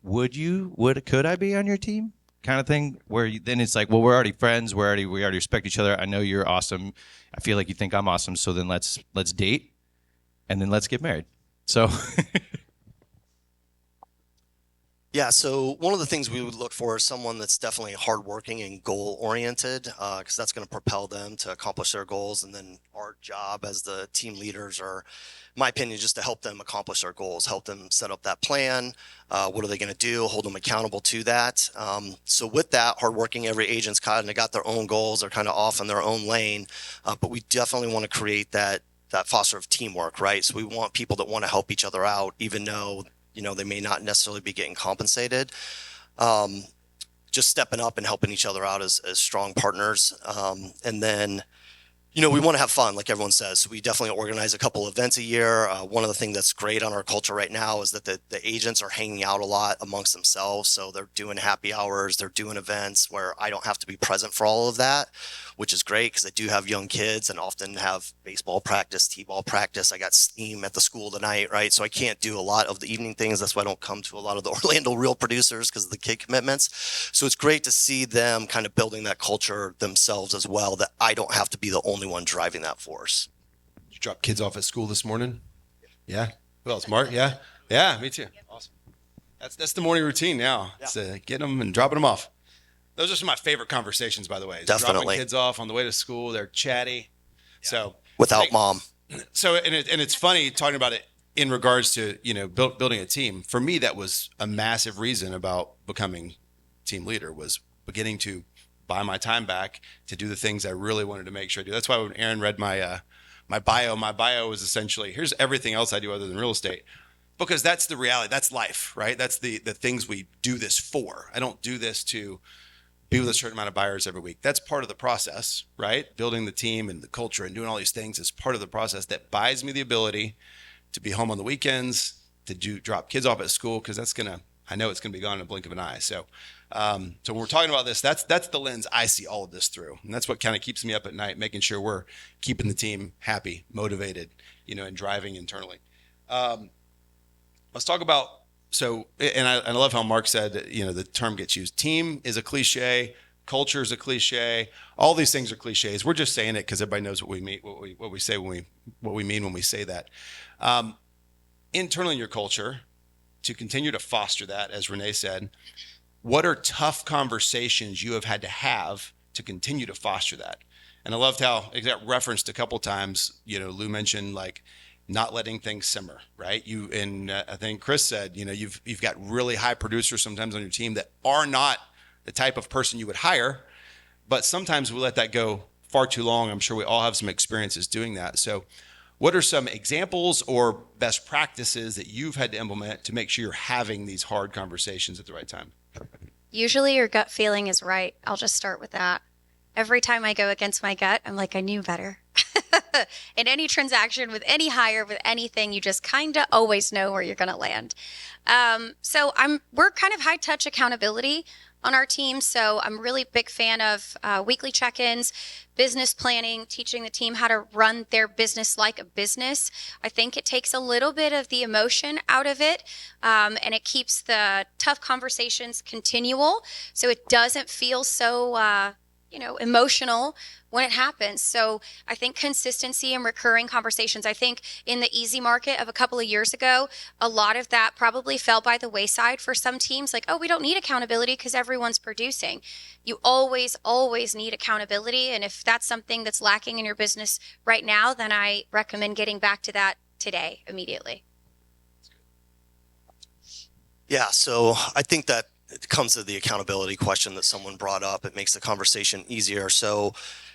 could I be on your team? Kind of thing. Then it's like, well, we're already friends. We already respect each other. I know you're awesome. I feel like you think I'm awesome. So then let's date, and then let's get married. So. Yeah, so one of the things we would look for is someone that's definitely hardworking and goal-oriented, because that's going to propel them to accomplish their goals. And then our job as the team leaders are, in my opinion, just to help them accomplish their goals, help them set up that plan. What are they going to do? Hold them accountable to that. So with that, hardworking, every agent's kind of got their own goals. They're kind of off in their own lane, but we definitely want to create that foster of teamwork, right? So we want people that want to help each other out, even though they may not necessarily be getting compensated. Just stepping up and helping each other out as strong partners. And then, we want to have fun, like everyone says. So we definitely organize a couple events a year. One of the things that's great on our culture right now is that the agents are hanging out a lot amongst themselves. So they're doing happy hours, they're doing events where I don't have to be present for all of that, which is great because I do have young kids and often have baseball practice, t-ball practice. I got steam at the school tonight, right? So I can't do a lot of the evening things. That's why I don't come to a lot of the Orlando Real producers because of the kid commitments. So it's great to see them kind of building that culture themselves as well, that I don't have to be the only one driving that force. Did you drop kids off at school this morning? Yeah. Who else? Mark? Yeah. Yeah, me too. Awesome. That's the morning routine now. Yeah. It's getting them and dropping them off. Those are some of my favorite conversations, by the way. Definitely. Dropping kids off on the way to school. They're chatty. Yeah. So without mom. So and it's funny talking about it in regards to building a team. For me, that was a massive reason about becoming team leader, was beginning to buy my time back to do the things I really wanted to make sure I do. That's why when Aaron read my bio was essentially, here's everything else I do other than real estate. Because that's the reality. That's life, right? That's the things we do this for. I don't do this to be with a certain amount of buyers every week. That's part of the process, right? Building the team and the culture and doing all these things is part of the process that buys me the ability to be home on the weekends, to drop kids off at school, because I know it's gonna be gone in a blink of an eye. So when we're talking about this, that's the lens I see all of this through. And that's what kind of keeps me up at night, making sure we're keeping the team happy, motivated, and driving internally. Let's talk about, and I love how Mark said, the term gets used. Team is a cliche. Culture is a cliche. All these things are cliches. We're just saying it because everybody knows what we mean, what we say what we mean when we say that. Internally in your culture, to continue to foster that, as Renee said, what are tough conversations you have had to have to continue to foster that? And I loved how it got referenced a couple times. Lou mentioned like not letting things simmer, right? I think Chris said, you've got really high producers sometimes on your team that are not the type of person you would hire, but sometimes we let that go far too long. I'm sure we all have some experiences doing that. So what are some examples or best practices that you've had to implement to make sure you're having these hard conversations at the right time? Usually your gut feeling is right. I'll just start with that. Every time I go against my gut, I'm like, I knew better. in any transaction with any hire, with anything, you just kind of always know where you're going to land. We're kind of high touch accountability on our team. So I'm really a big fan of weekly check-ins, business planning, teaching the team how to run their business like a business. I think it takes a little bit of the emotion out of it, and it keeps the tough conversations continual. So it doesn't feel so, emotional when it happens. So I think consistency and recurring conversations, I think in the easy market of a couple of years ago, a lot of that probably fell by the wayside for some teams. Like, oh, we don't need accountability because everyone's producing. You always, always need accountability. And if that's something that's lacking in your business right now, then I recommend getting back to that today, immediately. Yeah, so I think that it comes to the accountability question that someone brought up. It makes the conversation easier. So,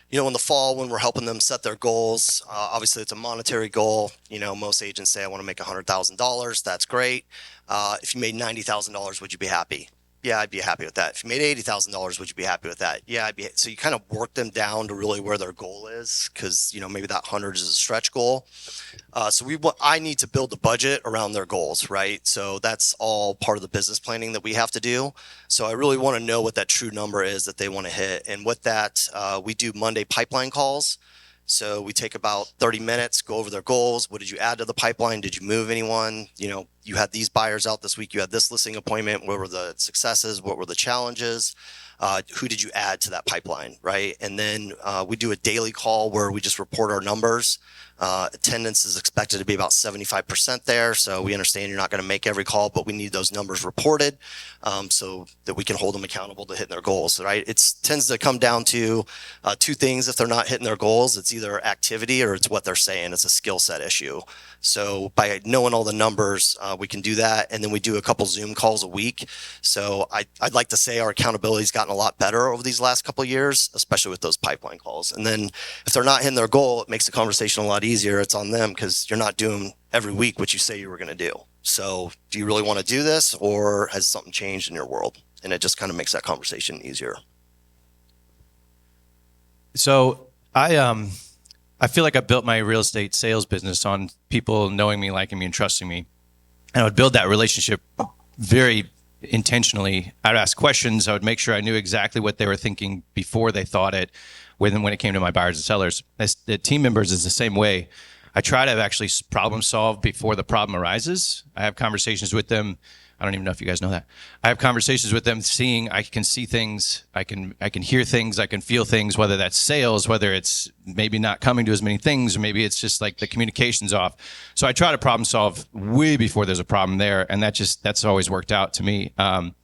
in the fall when we're helping them set their goals, obviously it's a monetary goal. Most agents say, I want to make $100,000. That's great. If you made $90,000, would you be happy? Yeah, I'd be happy with that. If you made $80,000, would you be happy with that? Yeah, I'd be. So you kind of work them down to really where their goal is, because maybe that 100 is a stretch goal. I need to build the budget around their goals, right? So that's all part of the business planning that we have to do. So I really want to know what that true number is that they want to hit, and with that, we do Monday pipeline calls. So we take about 30 minutes, go over their goals. What did you add to the pipeline? Did you move anyone? You had these buyers out this week. You had this listing appointment. What were the successes? What were the challenges? Who did you add to that pipeline, right? And then we do a daily call where we just report our numbers. Attendance is expected to be about 75% there. So we understand you're not going to make every call, but we need those numbers reported so that we can hold them accountable to hitting their goals, right? It tends to come down to two things. If they're not hitting their goals, it's either activity or it's what they're saying. It's a skill set issue. So by knowing all the numbers, we can do that. And then we do a couple Zoom calls a week. So I'd like to say our accountability's gotten a lot better over these last couple of years, especially with those pipeline calls. And then if they're not hitting their goal, it makes the conversation a lot easier. It's on them because you're not doing every week what you say you were going to do. So do you really want to do this, or has something changed in your world? And it just kind of makes that conversation easier. So I feel like I built my real estate sales business on people knowing me, liking me, and trusting me. And I would build that relationship very intentionally. I'd ask questions. I would make sure I knew exactly what they were thinking before they thought it when it came to my buyers and sellers. As the team members is the same way. I try to actually problem solve before the problem arises. I have conversations with them. I don't even know if you guys know that. I have conversations with them, I can see things, I can hear things, I can feel things, whether that's sales, whether it's maybe not coming to as many things, or maybe it's just like the communication's off. So I try to problem solve way before there's a problem there, and that's always worked out to me. And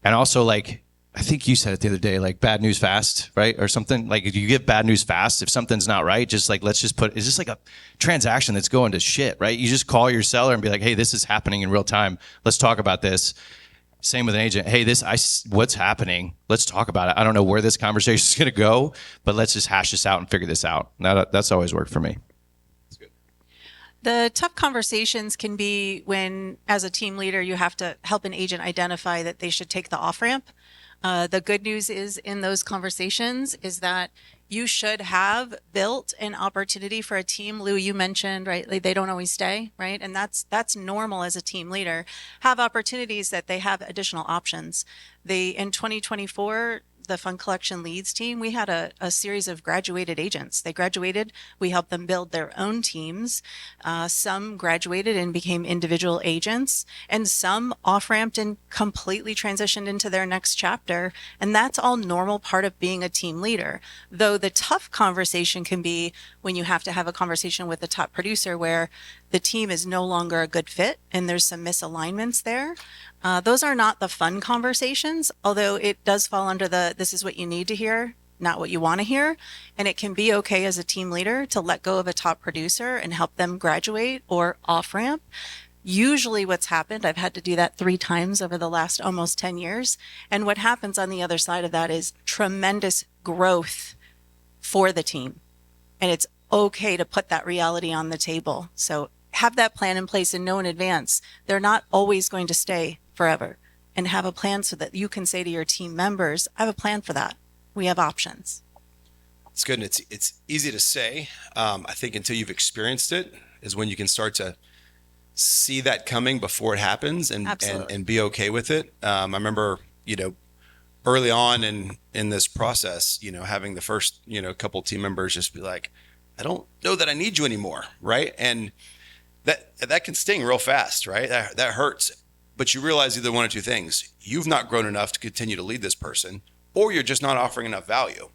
also, like, I think you said it the other day, like bad news fast, right? Or something like if you give bad news fast, if something's not right, just like, it's just like a transaction that's going to shit, right? You just call your seller and be like, hey, this is happening in real time. Let's talk about this. Same with an agent. Hey, what's happening? Let's talk about it. I don't know where this conversation is going to go, but let's just hash this out and figure this out. That's always worked for me. The tough conversations can be when, as a team leader, you have to help an agent identify that they should take the off-ramp. The good news is in those conversations is that you should have built an opportunity for a team. Lou, you mentioned, right, like they don't always stay, right? And that's normal as a team leader. Have opportunities that they have additional options. In 2024, the Fund Collection Leads team, we had a series of graduated agents. They graduated. We helped them build their own teams. Some graduated and became individual agents, and some off-ramped and completely transitioned into their next chapter. And that's all normal part of being a team leader. Though the tough conversation can be when you have to have a conversation with the top producer where the team is no longer a good fit and there's some misalignments there. Those are not the fun conversations, although it does fall under this is what you need to hear, not what you want to hear. And it can be okay as a team leader to let go of a top producer and help them graduate or off ramp. Usually what's happened, I've had to do that 3 times over the last almost 10 years. And what happens on the other side of that is tremendous growth for the team. And it's okay to put that reality on the table. So have that plan in place and know in advance they're not always going to stay forever, and have a plan so that you can say to your team members, I have a plan for that. We have options. It's good. And it's easy to say. I think until you've experienced it is when you can start to see that coming before it happens and be okay with it. I remember, early on in this process, having the first, couple team members just be like, I don't know that I need you anymore. Right. And that can sting real fast, right? That hurts. But you realize either one or two things. You've not grown enough to continue to lead this person, or you're just not offering enough value.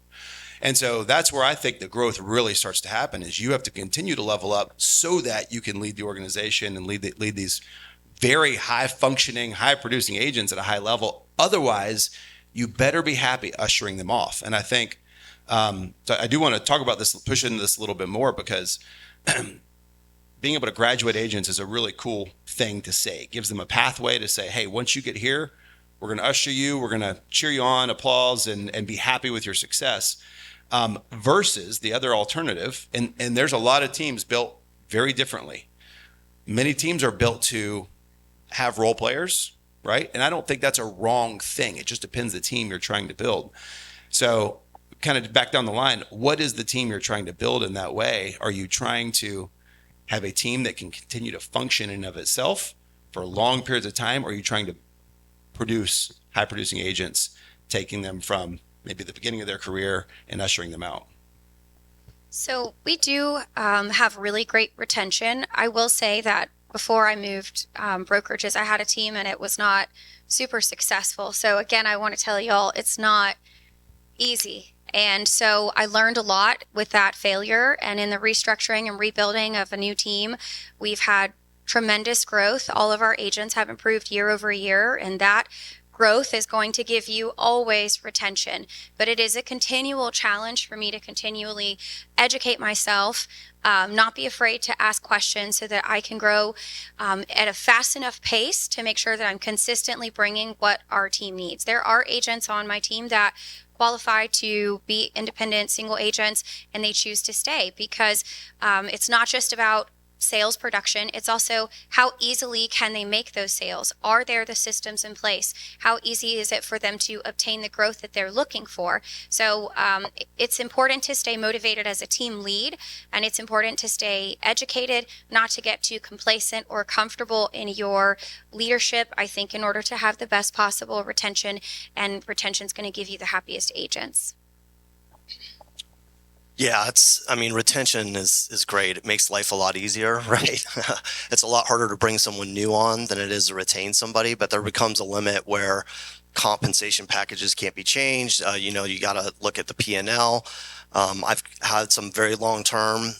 And so that's where I think the growth really starts to happen, is you have to continue to level up so that you can lead the organization and lead these very high functioning, high producing agents at a high level. Otherwise, you better be happy ushering them off. And I think, so I do want to talk about this, push into this a little bit more, because being able to graduate agents is a really cool thing to say. It gives them a pathway to say, hey, once you get here, we're going to usher you, we're going to cheer you on, applause, and be happy with your success. Versus the other alternative, and there's a lot of teams built very differently. Many teams are built to have role players, right? And I don't think that's a wrong thing. It just depends the team you're trying to build. So kind of back down the line, what is the team you're trying to build in that way? Are you trying to have a team that can continue to function in and of itself for long periods of time? Or are you trying to produce high producing agents, taking them from maybe the beginning of their career and ushering them out? So we do have really great retention. I will say that before I moved brokerages, I had a team and it was not super successful. So again, I want to tell y'all, it's not easy. And so I learned a lot with that failure, and in the restructuring and rebuilding of a new team, we've had tremendous growth. All of our agents have improved year over year, and that growth is going to give you always retention. But it is a continual challenge for me to continually educate myself, not be afraid to ask questions so that I can grow at a fast enough pace to make sure that I'm consistently bringing what our team needs. There are agents on my team that qualify to be independent single agents, and they choose to stay because it's not just about sales production. It's also how easily can they make those sales? Are there the systems in place? How easy is it for them to obtain the growth that they're looking for? So it's important to stay motivated as a team lead, and it's important to stay educated, not to get too complacent or comfortable in your leadership. I think in order to have the best possible retention, and retention is going to give you the happiest agents. Yeah, retention is great. It makes life a lot easier, right? It's a lot harder to bring someone new on than it is to retain somebody, but there becomes a limit where compensation packages can't be changed. You got to look at the P&L. I've had some very long-term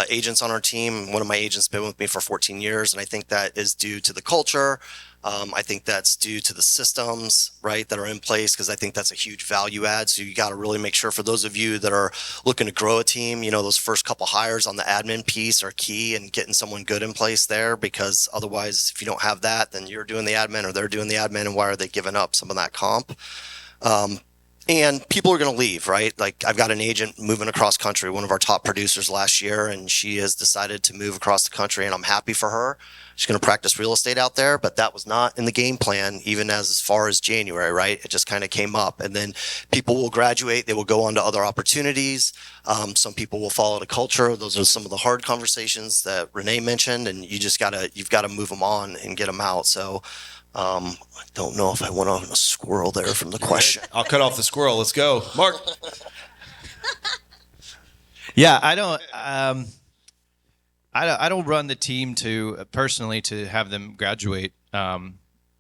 agents on our team. One of my agents has been with me for 14 years, and I think that is due to the culture. I think that's due to the systems, right, that are in place, because I think that's a huge value add. So you got to really make sure, for those of you that are looking to grow a team, those first couple hires on the admin piece are key, and getting someone good in place there, because otherwise, if you don't have that, then you're doing the admin or they're doing the admin, and why are they giving up some of that comp? And people are going to leave, right? Like, I've got an agent moving across country, one of our top producers last year, and she has decided to move across the country, and I'm happy for her. She's going to practice real estate out there, but that was not in the game plan, even as far as January, right? It just kind of came up. And then people will graduate. They will go on to other opportunities. Some people will follow the culture. Those are some of the hard conversations that Renee mentioned, and you've got to move them on and get them out. So I don't know if I went on a squirrel there from the question. I'll cut off the squirrel. Let's go. Mark. Yeah, I don't run the team personally to have them graduate.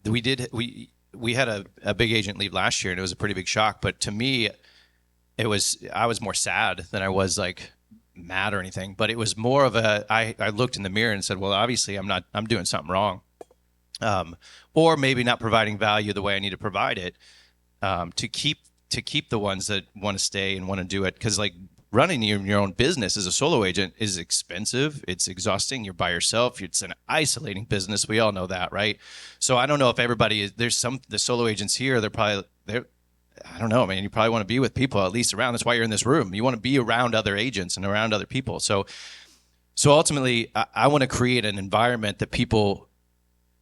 We had a big agent leave last year, and it was a pretty big shock. But to me, I was more sad than I was like mad or anything. But it was more of I looked in the mirror and said, well, obviously I'm doing something wrong. Or maybe not providing value the way I need to provide it, to keep the ones that want to stay and want to do it. Because like running your own business as a solo agent is expensive. It's exhausting. You're by yourself. It's an isolating business. We all know that, right? So I don't know if everybody is. There's the solo agents here. I don't know, man. You probably want to be with people at least around. That's why you're in this room. You want to be around other agents and around other people. So ultimately, I want to create an environment that people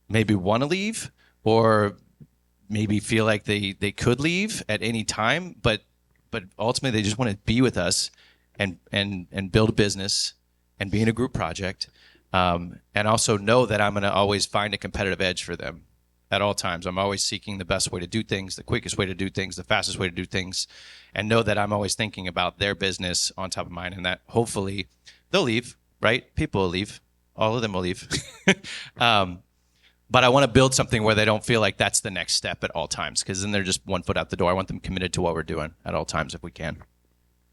maybe want to leave, or maybe feel like they could leave at any time, but ultimately they just want to be with us and build a business and be in a group project, and also know that I'm going to always find a competitive edge for them at all times. I'm always seeking the best way to do things, the quickest way to do things, the fastest way to do things, and know that I'm always thinking about their business on top of mine, and that hopefully they'll leave, right? People will leave. All of them will leave. But I want to build something where they don't feel like that's the next step at all times, because then they're just one foot out the door. I want them committed to what we're doing at all times if we can.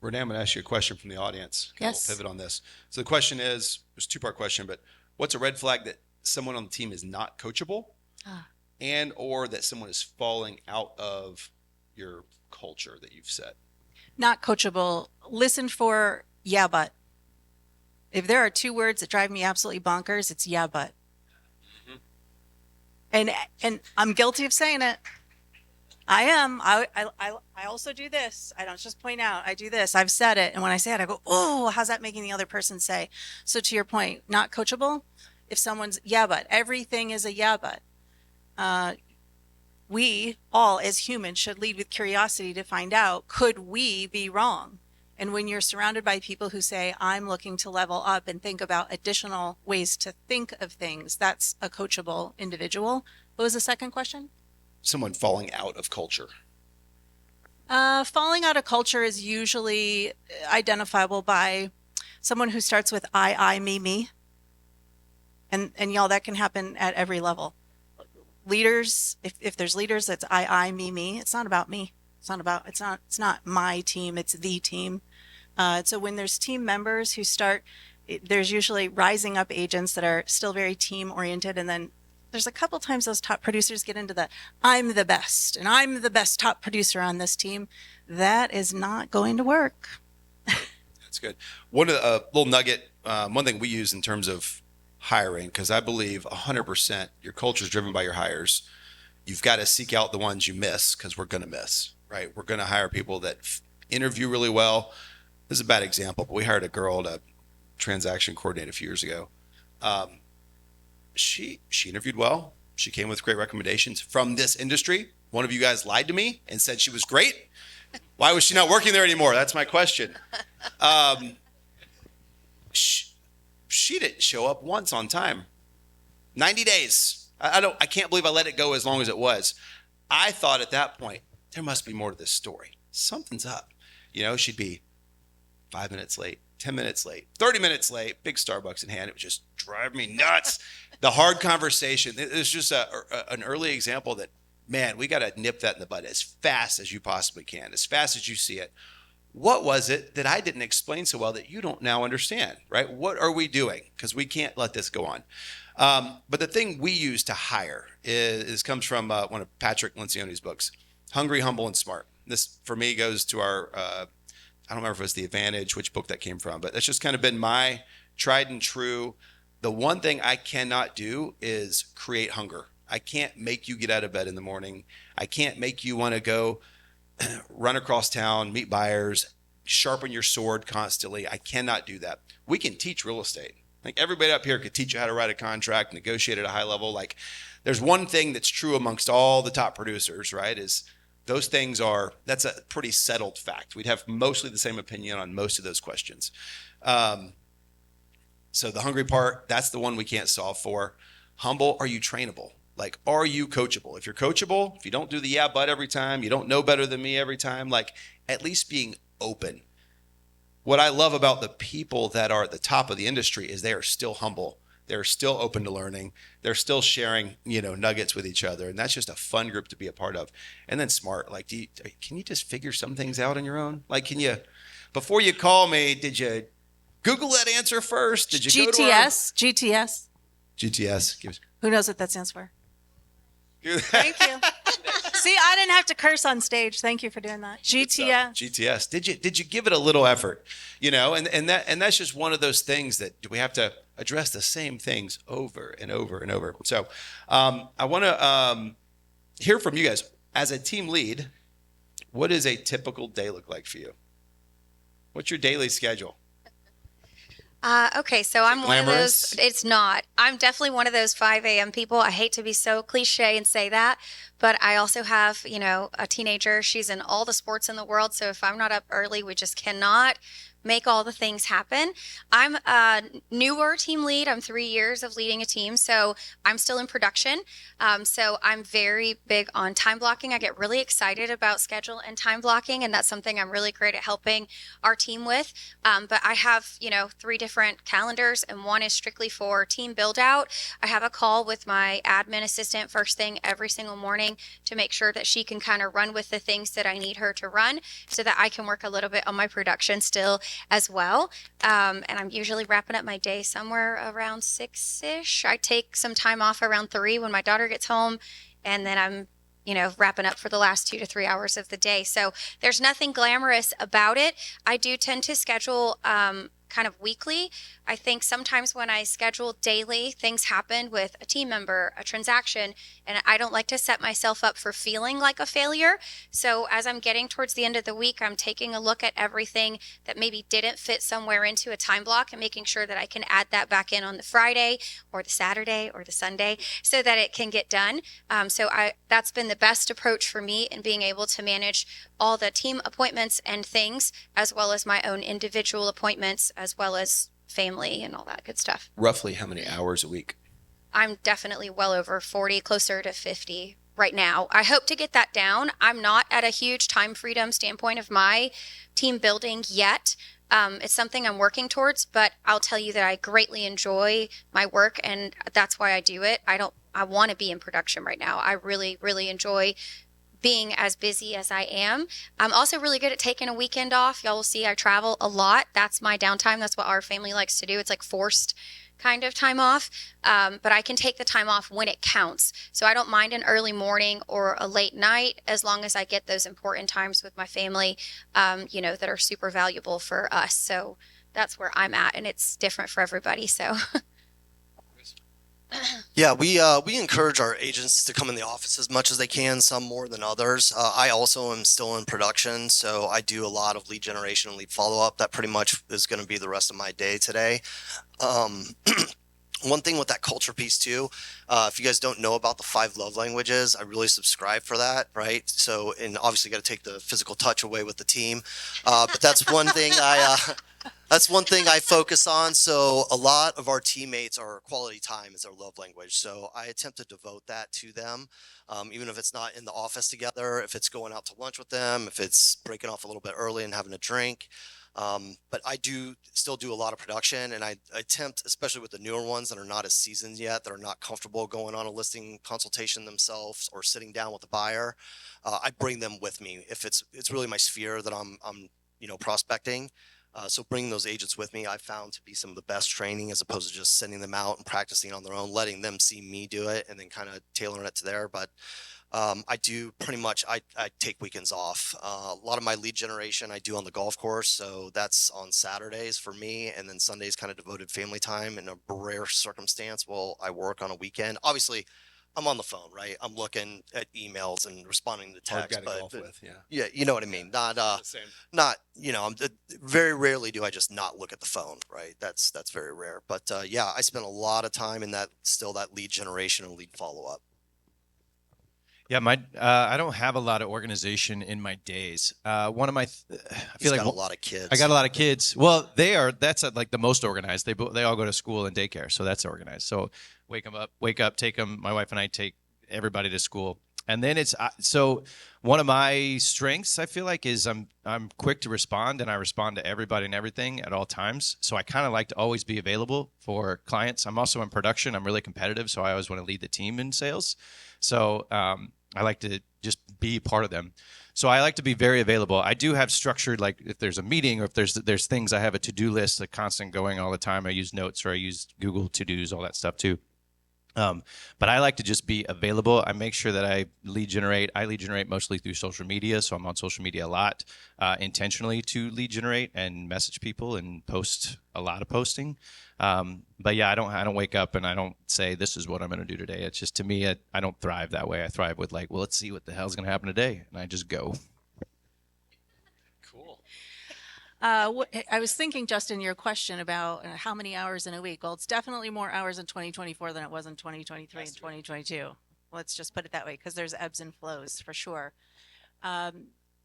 Renee, I'm going to ask you a question from the audience. Yes. We'll pivot on this. So the question is, it's a two-part question, but what's a red flag that someone on the team is not coachable and or that someone is falling out of your culture that you've set? Not coachable. Listen for yeah, but. If there are two words that drive me absolutely bonkers, it's yeah, but. And I'm guilty of saying it. I am. I also do this. I don't just point out. I do this. I've said it. And when I say it, I go, oh, how's that making the other person say? So to your point, not coachable. If someone's yeah, but. Everything is a yeah, but. We all as humans should lead with curiosity to find out, could we be wrong? And when you're surrounded by people who say, I'm looking to level up and think about additional ways to think of things, that's a coachable individual. What was the second question? Someone falling out of culture. Falling out of culture is usually identifiable by someone who starts with I, me. And y'all, that can happen at every level. Leaders, if there's leaders, that's I, me. It's not about me. It's not my team, it's the team. So when there's team members who start, there's usually rising up agents that are still very team oriented. And then there's a couple times those top producers get into the, I'm the best and I'm the best top producer on this team. That is not going to work. That's good. One little nugget, one thing we use in terms of hiring, because I believe 100% your culture is driven by your hires. You've got to seek out the ones you miss, because we're going to miss, right? We're going to hire people that interview really well. This is a bad example, but we hired a girl to transaction coordinate a few years ago. She interviewed well. She came with great recommendations from this industry. One of you guys lied to me and said she was great. Why was she not working there anymore? That's my question. She didn't show up once on time. 90 days. I can't believe I let it go as long as it was. I thought at that point, there must be more to this story. Something's up. She'd be 5 minutes late, 10 minutes late, 30 minutes late, big Starbucks in hand. It would just drive me nuts. The hard conversation. It's just an early example that, man, we got to nip that in the bud as fast as you possibly can, as fast as you see it. What was it that I didn't explain so well that you don't now understand, right? What are we doing? Because we can't let this go on. But the thing we use to hire comes from one of Patrick Lencioni's books, Hungry, Humble, and Smart. This, for me, goes to our, I don't remember if it was The Advantage, which book that came from, but that's just kind of been my tried and true. The one thing I cannot do is create hunger. I can't make you get out of bed in the morning. I can't make you want to go run across town, meet buyers, sharpen your sword constantly. I cannot do that. We can teach real estate. Like everybody up here could teach you how to write a contract, negotiate at a high level. Like there's one thing that's true amongst all the top producers, right? Is those things that's a pretty settled fact. We'd have mostly the same opinion on most of those questions. So the hungry part, that's the one we can't solve for. Humble, are you trainable? Like, are you coachable? If you're coachable, if you don't do the yeah, but every time, you don't know better than me every time, like at least being open. What I love about the people that are at the top of the industry is they are still humble. They're still open to learning. They're still sharing, nuggets with each other. And that's just a fun group to be a part of. And then smart. Like, can you just figure some things out on your own? Like, before you call me, did you Google that answer first? Did you go to GTS? GTS. Who knows what that stands for? Thank you. See, I didn't have to curse on stage. Thank you for doing that. GTS. Did you give it a little effort? And that's just one of those things that we have to address the same things over and over and over. So I want to hear from you guys. As a team lead, what does a typical day look like for you? What's your daily schedule? Okay, so I'm one of glamorous? those, it's not. I'm definitely one of those 5 a.m. people. I hate to be so cliche and say that, but I also have, a teenager. She's in all the sports in the world, so if I'm not up early, we just cannot make all the things happen. I'm a newer team lead. I'm 3 years of leading a team, so I'm still in production. So I'm very big on time blocking. I get really excited about schedule and time blocking, and that's something I'm really great at helping our team with. But I have, 3 different calendars, and one is strictly for team build out. I have a call with my admin assistant first thing every single morning to make sure that she can kind of run with the things that I need her to run so that I can work a little bit on my production still as well. And I'm usually wrapping up my day somewhere around 6-ish. I take some time off around 3 when my daughter gets home, and then I'm wrapping up for the last 2 to 3 hours of the day. So there's nothing glamorous about it. I do tend to schedule kind of weekly. I think sometimes when I schedule daily, things happen with a team member, a transaction, and I don't like to set myself up for feeling like a failure. So as I'm getting towards the end of the week, I'm taking a look at everything that maybe didn't fit somewhere into a time block and making sure that I can add that back in on the Friday or the Saturday or the Sunday so that it can get done. That's been the best approach for me in being able to manage all the team appointments and things, as well as my own individual appointments, as well as family and all that good stuff. Roughly how many hours a week? I'm definitely well over 40, closer to 50 right now. I hope to get that down. I'm not at a huge time freedom standpoint of my team building yet. It's something I'm working towards, but I'll tell you that I greatly enjoy my work, and that's why I do it. I want to be in production right now. I really, really enjoy being as busy as I am. I'm also really good at taking a weekend off. Y'all will see I travel a lot. That's my downtime. That's what our family likes to do. It's like forced kind of time off. But I can take the time off when it counts. So I don't mind an early morning or a late night as long as I get those important times with my family, that are super valuable for us. So that's where I'm at, and it's different for everybody. So Yeah, we encourage our agents to come in the office as much as they can, some more than others. I also am still in production, so I do a lot of lead generation and lead follow-up. That pretty much is going to be the rest of my day today. One thing with that culture piece too, if you guys don't know about the 5 love languages, I really subscribe for that, right? So, and obviously got to take the physical touch away with the team, but that's one thing I focus on. So a lot of our teammates are quality time is their love language. So I attempt to devote that to them, even if it's not in the office together, if it's going out to lunch with them, if it's breaking off a little bit early and having a drink. But I do still do a lot of production, and I attempt, especially with the newer ones that are not as seasoned yet, that are not comfortable going on a listing consultation themselves or sitting down with the buyer. I bring them with me if it's really my sphere that I'm prospecting. So bringing those agents with me, I've found to be some of the best training, as opposed to just sending them out and practicing on their own, letting them see me do it and then kind of tailoring it to there. But I do pretty much, I take weekends off. A lot of my lead generation I do on the golf course. So that's on Saturdays for me. And then Sundays kind of devoted family time. In a rare circumstance, I work on a weekend. Obviously, I'm on the phone, right? I'm looking at emails and responding to texts, but yeah, you know what I mean? Very rarely do I just not look at the phone, right? That's very rare. But yeah, I spend a lot of time in that lead generation and lead follow-up. Yeah, I don't have a lot of organization in my days. One of my, I feel like got a lot of kids. I got a lot of kids. Well, that's like the most organized. They all go to school and daycare, so that's organized. So wake up, take them. My wife and I take everybody to school, and then so one of my strengths I feel like is I'm quick to respond, and I respond to everybody and everything at all times. So I kind of like to always be available for clients. I'm also in production. I'm really competitive, so I always want to lead the team in sales. So I like to just be part of them. So I like to be very available. I do have structured, like if there's a meeting or if there's things, I have a to-do list, like constant going all the time. I use notes or I use Google to-dos, all that stuff too. But I like to just be available. I make sure that I lead generate mostly through social media. So I'm on social media a lot, intentionally to lead generate and message people and post a lot of posting. But yeah, I don't wake up and I don't say, this is what I'm going to do today. It's just, to me, I don't thrive that way. I thrive with like, well, let's see what the hell's going to happen today. And I just go. I was thinking, Justin, your question about how many hours in a week. Well, it's definitely more hours in 2024 than it was in 2023 and 2022. Let's just put it that way, because there's ebbs and flows for sure.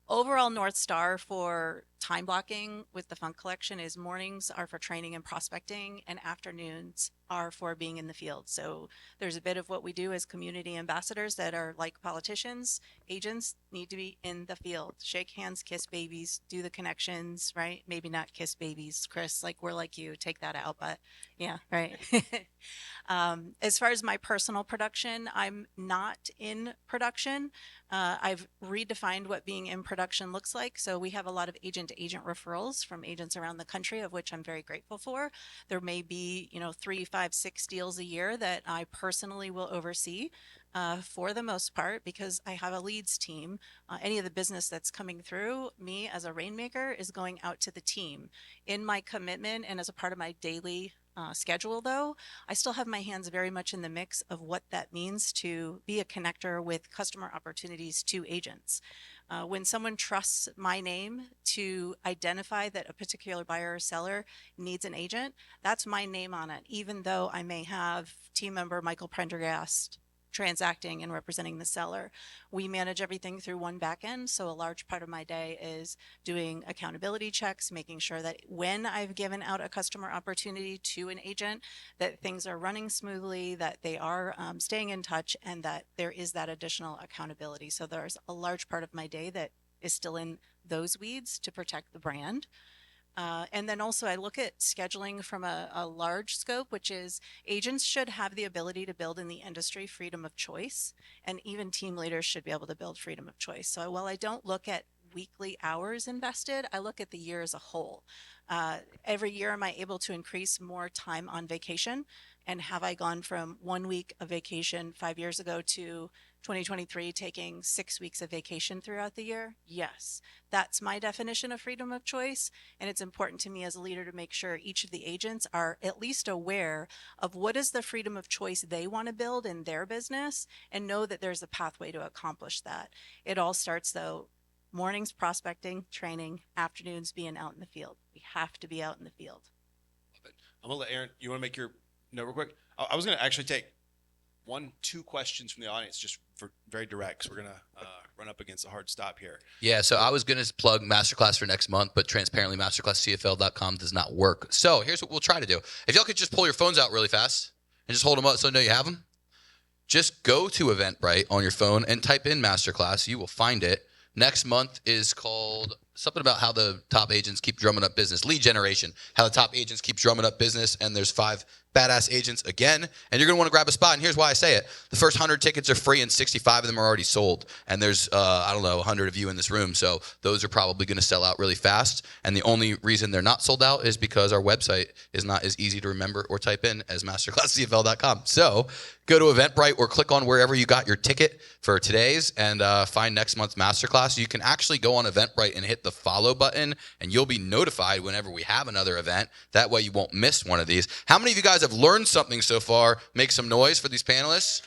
overall North Star for time blocking with the Funk Collection is mornings are for training and prospecting, and afternoons are for being in the field. So there's a bit of what we do as community ambassadors that are like politicians. Agents need to be in the field, shake hands, kiss babies, do the connections, right? Maybe not kiss babies, Chris, like we're like you, take that out, but yeah, right. As far as my personal production, I'm not in production. I've redefined what being in production looks like. So we have a lot of agent-to-agent referrals from agents around the country, of which I'm very grateful for. There may be, 3, 5, 6 deals a year that I personally will oversee. For the most part, because I have a leads team. Any of the business that's coming through me as a rainmaker is going out to the team. In my commitment and as a part of my daily schedule, though, I still have my hands very much in the mix of what that means to be a connector with customer opportunities to agents. When someone trusts my name to identify that a particular buyer or seller needs an agent, that's my name on it, even though I may have team member Michael Prendergast transacting and representing the seller. We manage everything through one back end, so a large part of my day is doing accountability checks, making sure that when I've given out a customer opportunity to an agent, that things are running smoothly, that they are staying in touch, and that there is that additional accountability. So there's a large part of my day that is still in those weeds to protect the brand. And then also I look at scheduling from a large scope, which is agents should have the ability to build in the industry freedom of choice, and even team leaders should be able to build freedom of choice. So while I don't look at weekly hours invested, I look at the year as a whole. Every year, am I able to increase more time on vacation? And have I gone from 1 week of vacation 5 years ago to 2023 taking 6 weeks of vacation throughout the year? Yes. That's my definition of freedom of choice. And it's important to me as a leader to make sure each of the agents are at least aware of what is the freedom of choice they want to build in their business, and know that there's a pathway to accomplish that. It all starts, though, mornings prospecting, training, afternoons being out in the field. We have to be out in the field. I'm going to let Aaron, you want to make your note real quick? I was going to actually take 2 questions from the audience, just for very direct, because we're going to run up against a hard stop here. Yeah, so I was going to plug Masterclass for next month, but transparently, MasterclassCFL.com does not work. So here's what we'll try to do. If y'all could just pull your phones out really fast and just hold them up so I know you have them. Just go to Eventbrite on your phone and type in Masterclass. You will find it. Next month is called something about how the top agents keep drumming up business. Lead generation, how the top agents keep drumming up business, and there's 5 badass agents again, and you're going to want to grab a spot. And here's why I say it. The first 100 tickets are free, and 65 of them are already sold. And there's, 100 of you in this room, so those are probably going to sell out really fast. And the only reason they're not sold out is because our website is not as easy to remember or type in as MasterclassCFL.com. So go to Eventbrite or click on wherever you got your ticket for today's and find next month's Masterclass. You can actually go on Eventbrite and hit the follow button, and you'll be notified whenever we have another event. That way you won't miss one of these. How many of you guys have learned something so far? Make some noise for these panelists.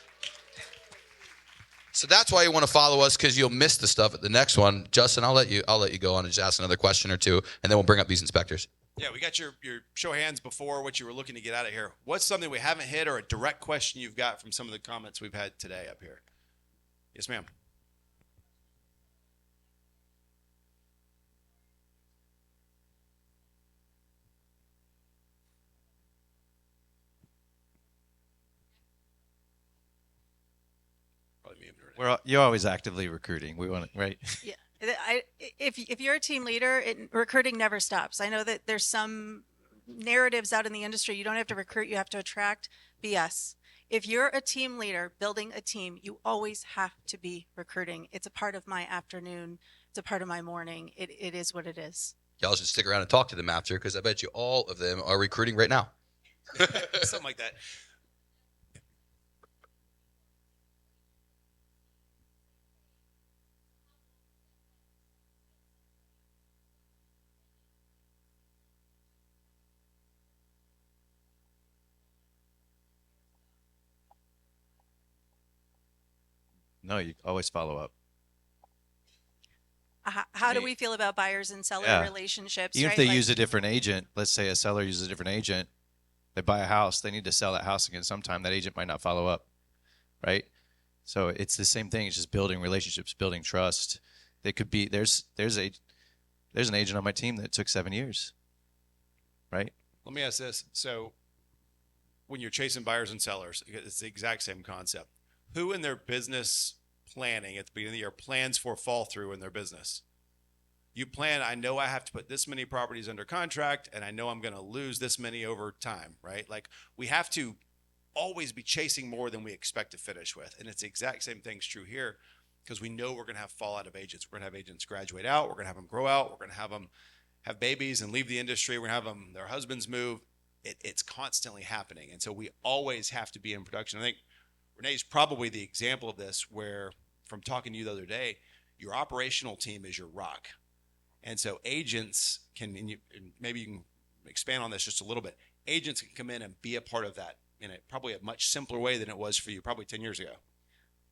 So that's why you want to follow us, because you'll miss the stuff at the next one. Justin, I'll let you go on and just ask another question or two, and then we'll bring up these inspectors. Yeah, we got your show of hands before what you were looking to get out of here. What's something we haven't hit, or a direct question you've got from some of the comments we've had today up here? Yes, ma'am. You're always actively recruiting. We want to, right? Yeah. If you're a team leader, recruiting never stops. I know that there's some narratives out in the industry. You don't have to recruit, you have to attract. BS. If you're a team leader building a team, you always have to be recruiting. It's a part of my afternoon. It's a part of my morning. It is what it is. Y'all should stick around and talk to them after, because I bet you all of them are recruiting right now. Something like that. No, you always follow up. How do we feel about buyers and seller relationships? Even right? if they use a different agent, let's say a seller uses a different agent, they buy a house, they need to sell that house again sometime. That agent might not follow up, right? So it's the same thing. It's just building relationships, building trust. They could be there's an agent on my team that took 7 years, right? Let me ask this. So when you're chasing buyers and sellers, it's the exact same concept. Who in their business planning at the beginning of the year plans for fall through in their business? You plan, I know I have to put this many properties under contract and I know I'm going to lose this many over time, right? Like we have to always be chasing more than we expect to finish with. And it's the exact same thing's true here because we know we're going to have fallout of agents. We're going to have agents graduate out. We're going to have them grow out. We're going to have them have babies and leave the industry. We're going to have them, their husbands move. It's constantly happening. And so we always have to be in production. I think Renee's probably the example of this where from talking to you the other day, your operational team is your rock. And so agents can, and maybe you can expand on this just a little bit. Agents can come in and be a part of that in probably a much simpler way than it was for you probably 10 years ago.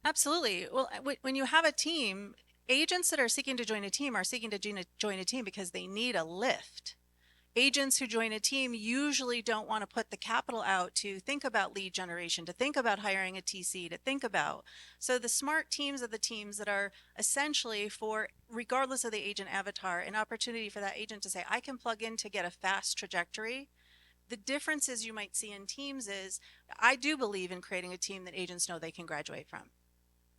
Absolutely. Well, when you have a team, agents that are seeking to join a team are seeking to join a team because they need a lift. Agents who join a team usually don't want to put the capital out to think about lead generation, to think about hiring a TC, to think about. So the smart teams are the teams that are essentially for, regardless of the agent avatar, an opportunity for that agent to say, I can plug in to get a fast trajectory. The differences you might see in teams is, I do believe in creating a team that agents know they can graduate from.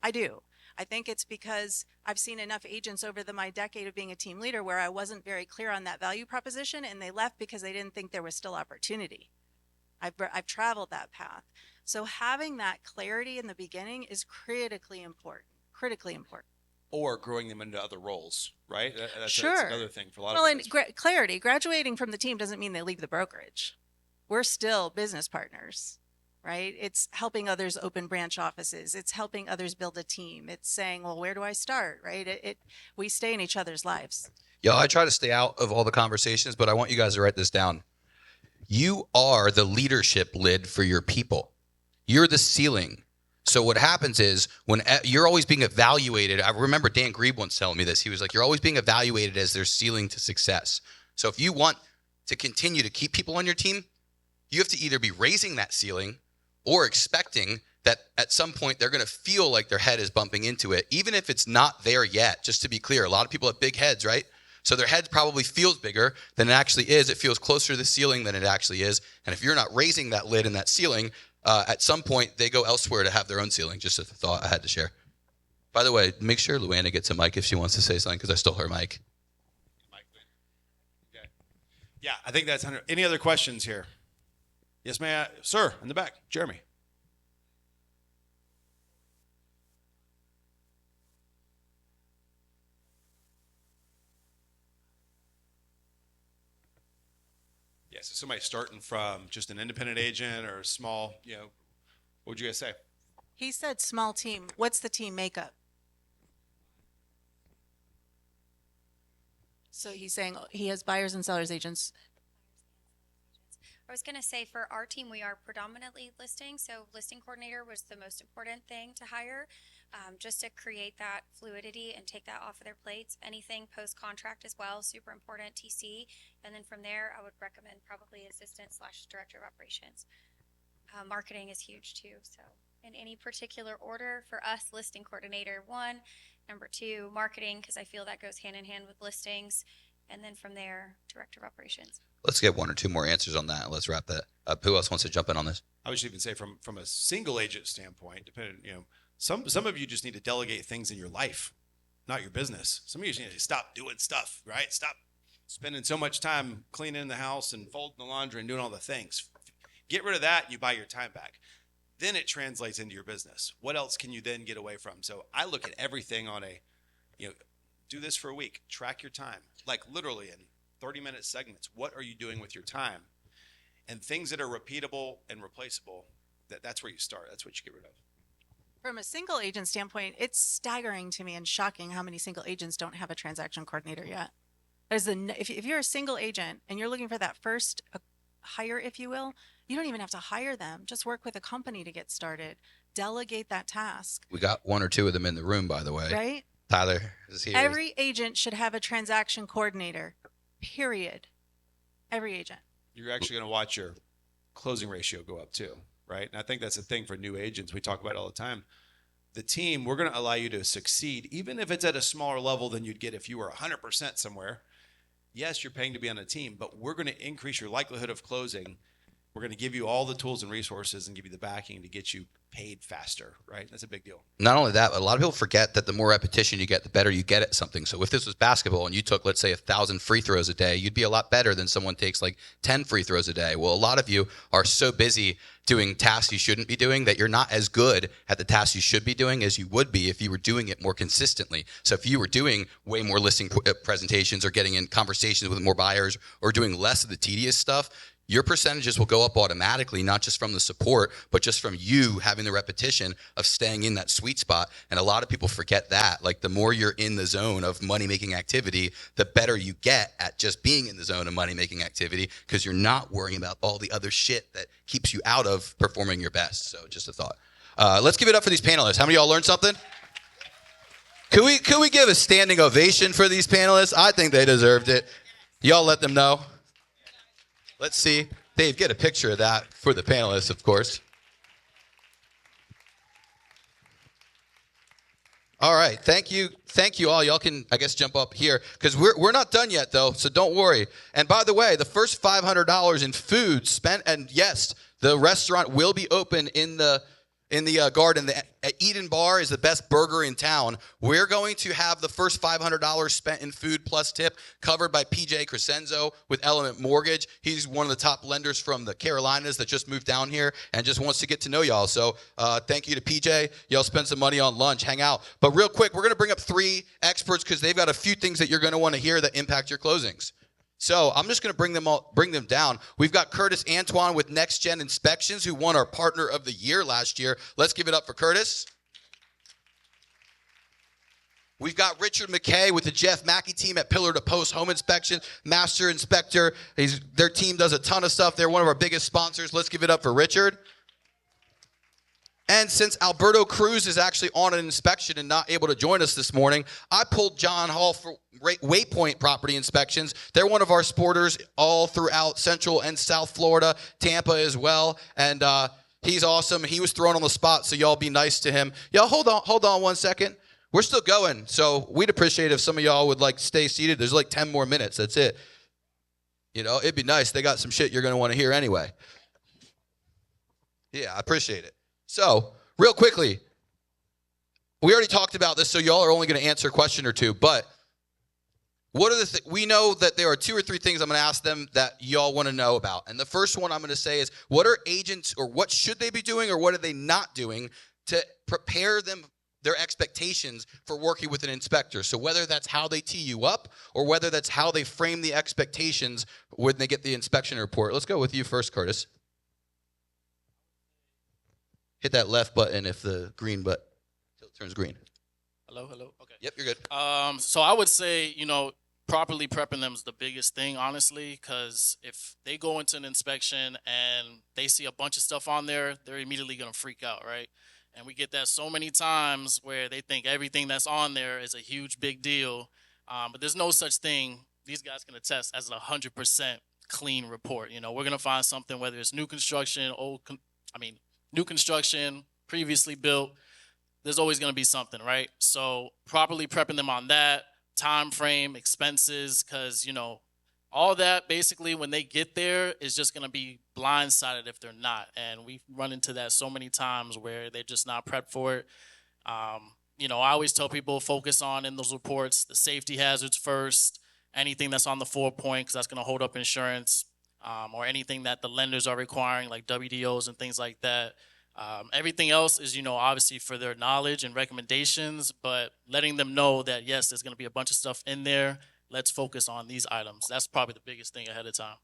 I do. I think it's because I've seen enough agents over my decade of being a team leader where I wasn't very clear on that value proposition and they left because they didn't think there was still opportunity. I've traveled that path. So having that clarity in the beginning is critically important, Or growing them into other roles, right? That's another thing for a lot of agents. Well, and clarity, graduating from the team doesn't mean they leave the brokerage. We're still business partners. Right? It's helping others open branch offices. It's helping others build a team. It's saying, well, where do I start? Right? We stay in each other's lives. Yo, I try to stay out of all the conversations, but I want you guys to write this down. You are the leadership lid for your people. You're the ceiling. So what happens is when you're always being evaluated, I remember Dan Grebe once telling me this. He was like, you're always being evaluated as their ceiling to success. So if you want to continue to keep people on your team, you have to either be raising that ceiling or expecting that at some point they're going to feel like their head is bumping into it, even if it's not there yet. Just to be clear, a lot of people have big heads, right? So their head probably feels bigger than it actually is. It feels closer to the ceiling than it actually is. And if you're not raising that lid and that ceiling, at some point they go elsewhere to have their own ceiling. Just a thought I had to share. By the way, make sure Luana gets a mic if she wants to say something because I stole her mic. Okay. Yeah, I think that's 100. Any other questions here? Yes, ma'am. Sir, in the back. Jeremy. Yeah, so somebody starting from just an independent agent or a small, what would you guys say? He said small team. What's the team makeup? So he's saying he has buyers and sellers agents. I was going to say for our team, we are predominantly listing. So listing coordinator was the most important thing to hire, just to create that fluidity and take that off of their plates. Anything post-contract as well, super important, TC. And then from there, I would recommend probably assistant/director of operations. Marketing is huge too. So in any particular order for us, listing coordinator 1, number 2, marketing, because I feel that goes hand in hand with listings. And then from there, director of operations. Let's get 1 or 2 more answers on that. Let's wrap that up. Who else wants to jump in on this? I would even say from a single agent standpoint, depending, some of you just need to delegate things in your life, not your business. Some of you just need to stop doing stuff, right? Stop spending so much time cleaning the house and folding the laundry and doing all the things. Get rid of that, and you buy your time back. Then it translates into your business. What else can you then get away from? So I look at everything on a, do this for a week. Track your time, like literally in 30-minute segments. What are you doing with your time? And things that are repeatable and replaceable, that's where you start. That's what you get rid of. From a single agent standpoint, it's staggering to me and shocking how many single agents don't have a transaction coordinator yet. If you're a single agent and you're looking for that first hire, if you will, you don't even have to hire them. Just work with a company to get started. Delegate that task. We got 1 or 2 of them in the room, by the way. Right? Tyler is here. Every agent should have a transaction coordinator, period. Every agent. You're actually going to watch your closing ratio go up too, right? And I think that's the thing for new agents. We talk about it all the time. the team, we're going to allow you to succeed, even if it's at a smaller level than you'd get if you were 100% somewhere. Yes, you're paying to be on a team, but we're going to increase your likelihood of closing. We're going to give you all the tools and resources and give you the backing to get you paid faster, right? That's a big deal. Not only that, but a lot of people forget that the more repetition you get, the better you get at something. So if this was basketball and you took, let's say, 1,000 free throws a day, you'd be a lot better than someone takes like 10 free throws a day. Well, a lot of you are so busy doing tasks you shouldn't be doing that you're not as good at the tasks you should be doing as you would be if you were doing it more consistently. So if you were doing way more listing presentations or getting in conversations with more buyers or doing less of the tedious stuff, your percentages will go up automatically, not just from the support, but just from you having the repetition of staying in that sweet spot. And a lot of people forget that. Like the more you're in the zone of money-making activity, the better you get at just being in the zone of money-making activity because you're not worrying about all the other shit that keeps you out of performing your best. So just a thought. Let's give it up for these panelists. How many of y'all learned something? Could we give a standing ovation for these panelists? I think they deserved it. Y'all let them know. Let's see. Dave, get a picture of that for the panelists, of course. All right. Thank you. Thank you all. Y'all can, I guess, jump up here because we're not done yet, though, so don't worry. And by the way, the first $500 in food spent, and yes, the restaurant will be open in the garden. The Eden Bar is the best burger in town. We're going to have the first $500 spent in food plus tip covered by PJ Crescenzo with Element Mortgage. He's one of the top lenders from the Carolinas that just moved down here and just wants to get to know y'all. So thank you to PJ. Y'all spend some money on lunch, hang out. But real quick, we're going to bring up 3 experts because they've got a few things that you're going to want to hear that impact your closings. So I'm just going to bring them down. We've got Curtis Antoine with Next Gen Inspections, who won our Partner of the Year last year. Let's give it up for Curtis. We've got Richard McKay with the Jeff Mackey team at Pillar to Post Home Inspection, Master Inspector. Their team does a ton of stuff. They're one of our biggest sponsors. Let's give it up for Richard. And since Alberto Cruz is actually on an inspection and not able to join us this morning, I pulled John Hall for Waypoint Property Inspections. They're one of our sporters all throughout Central and South Florida, Tampa as well. And he's awesome. He was thrown on the spot, so y'all be nice to him. Y'all hold on 1 second. We're still going, so we'd appreciate if some of y'all would like stay seated. There's like 10 more minutes. That's it. You know, it'd be nice. They got some shit you're going to want to hear anyway. Yeah, I appreciate it. So, real quickly, we already talked about this, so y'all are only going to answer a question or two, but what are we know that there are 2 or 3 things I'm going to ask them that y'all want to know about. And the first one I'm going to say is, what are agents, or what should they be doing, or what are they not doing to prepare them, their expectations for working with an inspector? So whether that's how they tee you up, or whether that's how they frame the expectations when they get the inspection report. Let's go with you first, Curtis. Hit that left button if the green button turns green. Hello. Okay. Yep, you're good. So I would say, properly prepping them is the biggest thing, honestly, because if they go into an inspection and they see a bunch of stuff on there, they're immediately going to freak out, right? And we get that so many times where they think everything that's on there is a huge, big deal. But there's no such thing. These guys can attest as a 100% clean report. We're going to find something, whether it's new construction, new construction, previously built, there's always going to be something, right? So properly prepping them on that, time frame, expenses, because, all that basically when they get there is just going to be blindsided if they're not. And we run into that so many times where they're just not prepped for it. I always tell people focus on in those reports the safety hazards first, anything that's on the 4-point because that's going to hold up insurance. Or anything that the lenders are requiring, like WDOs and things like that. Everything else is, obviously for their knowledge and recommendations, but letting them know that, yes, there's going to be a bunch of stuff in there. Let's focus on these items. That's probably the biggest thing ahead of time.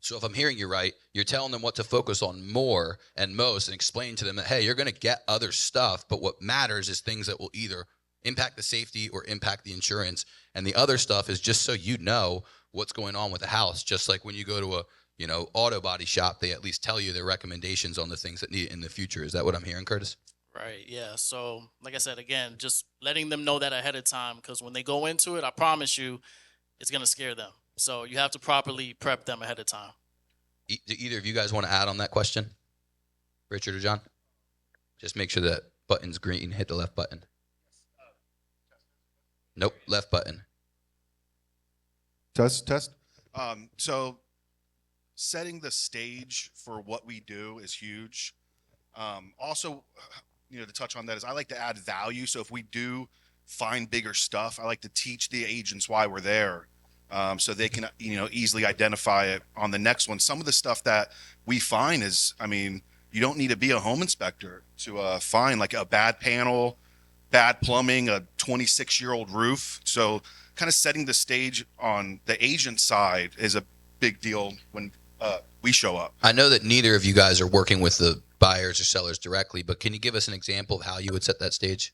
So if I'm hearing you right, you're telling them what to focus on more and most and explain to them that, hey, you're going to get other stuff, but what matters is things that will either impact the safety or impact the insurance. And the other stuff is just so you know what's going on with the house. Just like when you go to a, auto body shop, they at least tell you their recommendations on the things that need it in the future. Is that what I'm hearing, Curtis? Right, yeah. So like I said, again, just letting them know that ahead of time, because when they go into it, I promise you, it's going to scare them. So you have to properly prep them ahead of time. Do either of you guys want to add on that question? Richard or John? Just make sure that button's green. Hit the left button. Nope, left button. Test. So setting the stage for what we do is huge. Also, to touch on that is I like to add value. So if we do find bigger stuff, I like to teach the agents why we're there. So they can, easily identify it on the next one. Some of the stuff that we find is, you don't need to be a home inspector to find like a bad panel, bad plumbing, a 26-year-old roof. So kind of setting the stage on the agent side is a big deal when we show up. I know that neither of you guys are working with the buyers or sellers directly, but can you give us an example of how you would set that stage?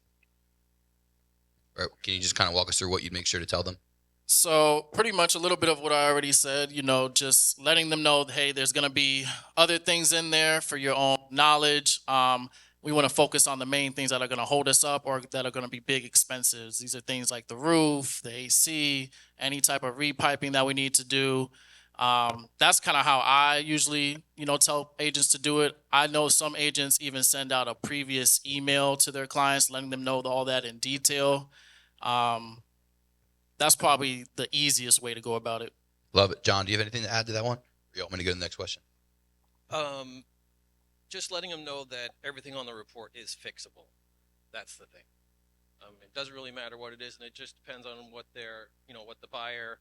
Or can you just kind of walk us through what you'd make sure to tell them? So pretty much a little bit of what I already said, just letting them know, hey, there's going to be other things in there for your own knowledge. We want to focus on the main things that are going to hold us up or that are going to be big expenses. These are things like the roof, the AC, any type of repiping that we need to do. That's kind of how I usually, tell agents to do it. I know some agents even send out a previous email to their clients, letting them know all that in detail. That's probably the easiest way to go about it. Love it. John, do you have anything to add to that one? Or you want me to go to the next question? Just letting them know that everything on the report is fixable. That's the thing. It doesn't really matter what it is, and it just depends on what what the buyer,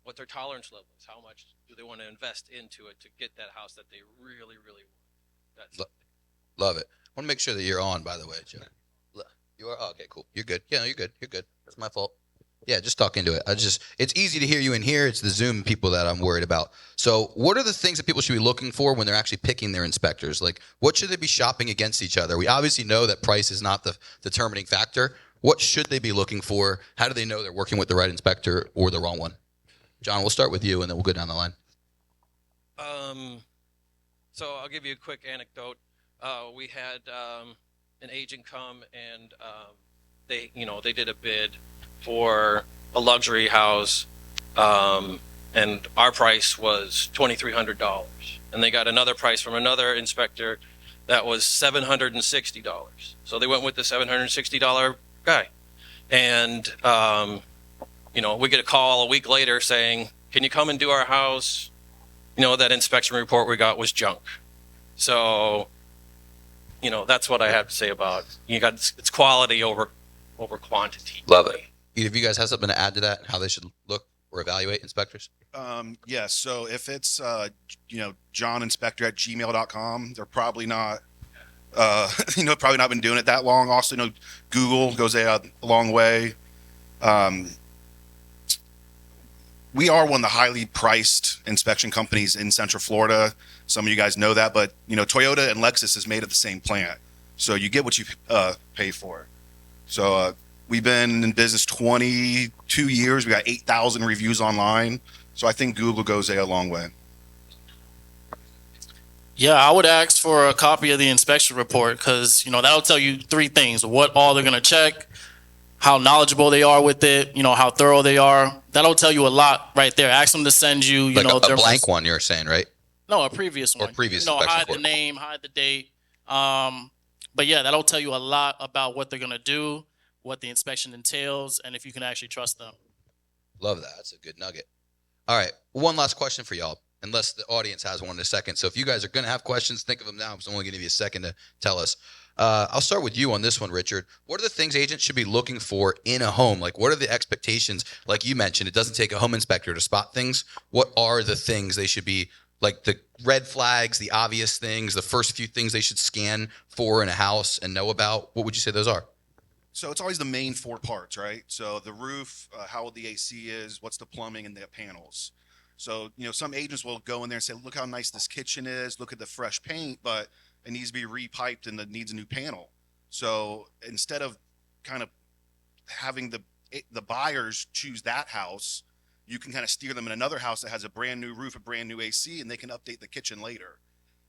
what their tolerance level is. How much do they want to invest into it to get that house that they really, really want? That's Love it. I want to make sure that you're on, by the way, Joe. You are? Oh, okay, cool. You're good. Yeah, no, you're good. You're good. That's my fault. Yeah, just talk into it. It's easy to hear you in here. It's the Zoom people that I'm worried about. So what are the things that people should be looking for when they're actually picking their inspectors? Like, what should they be shopping against each other? We obviously know that price is not the determining factor. What should they be looking for? How do they know they're working with the right inspector or the wrong one? John, we'll start with you, and then we'll go down the line. So I'll give you a quick anecdote. We had an agent come and they did a bid for a luxury house, and our price was $2,300, and they got another price from another inspector that was $760. So they went with the $760 guy, and we get a call a week later saying, "Can you come and do our house?" That inspection report we got was junk. So that's what I have to say about it's quality over quantity. Love it. Either of you guys have something to add to that, how they should look or evaluate inspectors? Yes. So if it's, johninspector@gmail.com, they're probably not, probably not been doing it that long. Also, Google goes a long way. We are one of the highly priced inspection companies in Central Florida. Some of you guys know that, but Toyota and Lexus is made at the same plant, so you get what you pay for. So we've been in business 22 years. We got 8,000 reviews online. So I think Google goes a long way. Yeah, I would ask for a copy of the inspection report because, that'll tell you three things: what all they're going to check, how knowledgeable they are with it, how thorough they are. That'll tell you a lot right there. Ask them to send you, like a blank one, you're saying, right? No, a previous one. Or previous hide the name, hide the date. But yeah, that'll tell you a lot about what they're going to do, what the inspection entails, and if you can actually trust them. Love that. That's a good nugget. All right. One last question for y'all, unless the audience has one in a second. So if you guys are going to have questions, think of them now. I'm only going to give you a second to tell us. I'll start with you on this one, Richard. What are the things agents should be looking for in a home? Like, what are the expectations? Like you mentioned, it doesn't take a home inspector to spot things. What are the things they should be, like the red flags, the obvious things, the first few things they should scan for in a house and know about? What would you say those are? So it's always the main four parts, right? So the roof, how old the AC is, what's the plumbing, and the panels. So, some agents will go in there and say, look how nice this kitchen is, look at the fresh paint, but it needs to be repiped and it needs a new panel. So instead of kind of having the buyers choose that house, you can kind of steer them in another house that has a brand new roof, a brand new AC, and they can update the kitchen later.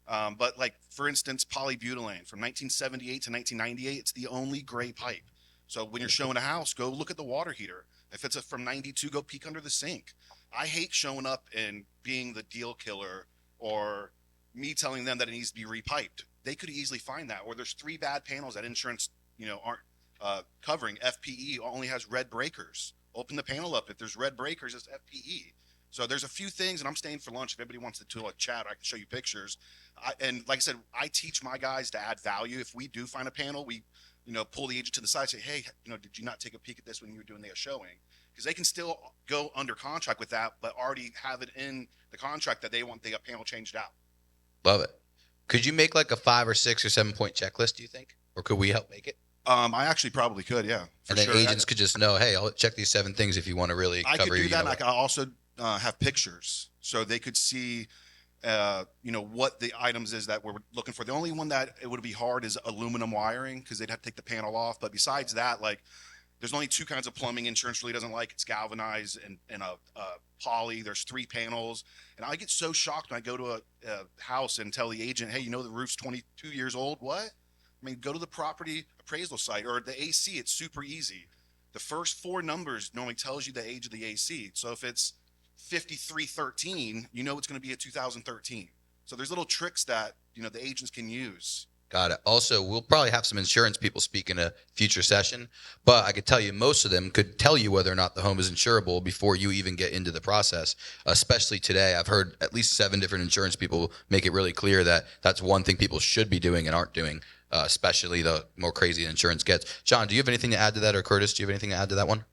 But like, for instance, polybutylene from 1978 to 1998, it's the only gray pipe. So when you're showing a house, go look at the water heater. If it's from 92, go peek under the sink. I hate showing up and being the deal killer or, me telling them that it needs to be repiped. They could easily find that. Or there's 3 bad panels that insurance, aren't covering. FPE only has red breakers. Open the panel up. If there's red breakers, it's FPE. So there's a few things, and I'm staying for lunch. If anybody wants to chat, I can show you pictures. And like I said, I teach my guys to add value. If we do find a panel, we, pull the agent to the side, say, hey, did you not take a peek at this when you were doing the showing? Because they can still go under contract with that, but already have it in the contract that they want the panel changed out. Love it. Could you make like a 5 or 6 or 7 point checklist, do you think? Or could we help make it? I actually probably could, yeah. And then agents could just know, hey, I'll check these 7 things if you want to really cover. I could do that, and I could also have pictures, so they could see, what the items is that we're looking for. The only one that it would be hard is aluminum wiring, because they'd have to take the panel off. But besides that, like, there's only 2 kinds of plumbing insurance really doesn't like. It's galvanized and a poly. There's 3 panels. And I get so shocked when I go to a house and tell the agent, hey, the roof's 22 years old. What? I mean, go to the property appraisal site or the AC. It's super easy. The first 4 numbers normally tells you the age of the AC. So if it's 5313, it's going to be a 2013. So there's little tricks that, the agents can use. Got it. Also, we'll probably have some insurance people speak in a future session, but I could tell you most of them could tell you whether or not the home is insurable before you even get into the process, especially today. I've heard at least 7 different insurance people make it really clear that that's one thing people should be doing and aren't doing, especially the more crazy insurance gets. John, do you have anything to add to that, or Curtis, do you have anything to add to that one?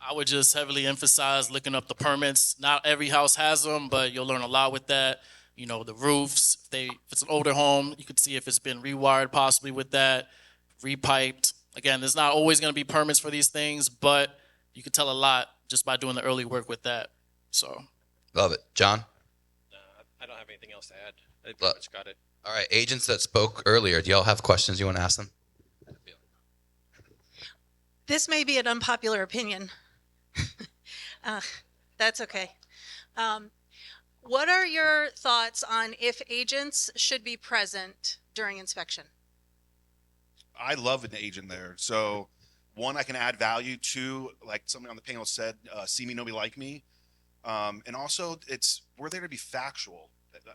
I would just heavily emphasize looking up the permits. Not every house has them, but you'll learn a lot with that. The roofs, if it's an older home, you could see if it's been rewired possibly with that, repiped. Again, there's not always going to be permits for these things, but you could tell a lot just by doing the early work with that. So, love it. John? I don't have anything else to add. I pretty much got it. All right, agents that spoke earlier, do y'all have questions you want to ask them? This may be an unpopular opinion. That's okay. What are your thoughts on if agents should be present during inspection? I love an agent there. So, 1, I can add value. 2, like somebody on the panel said, see me, know me, like me. And also, we're there to be factual.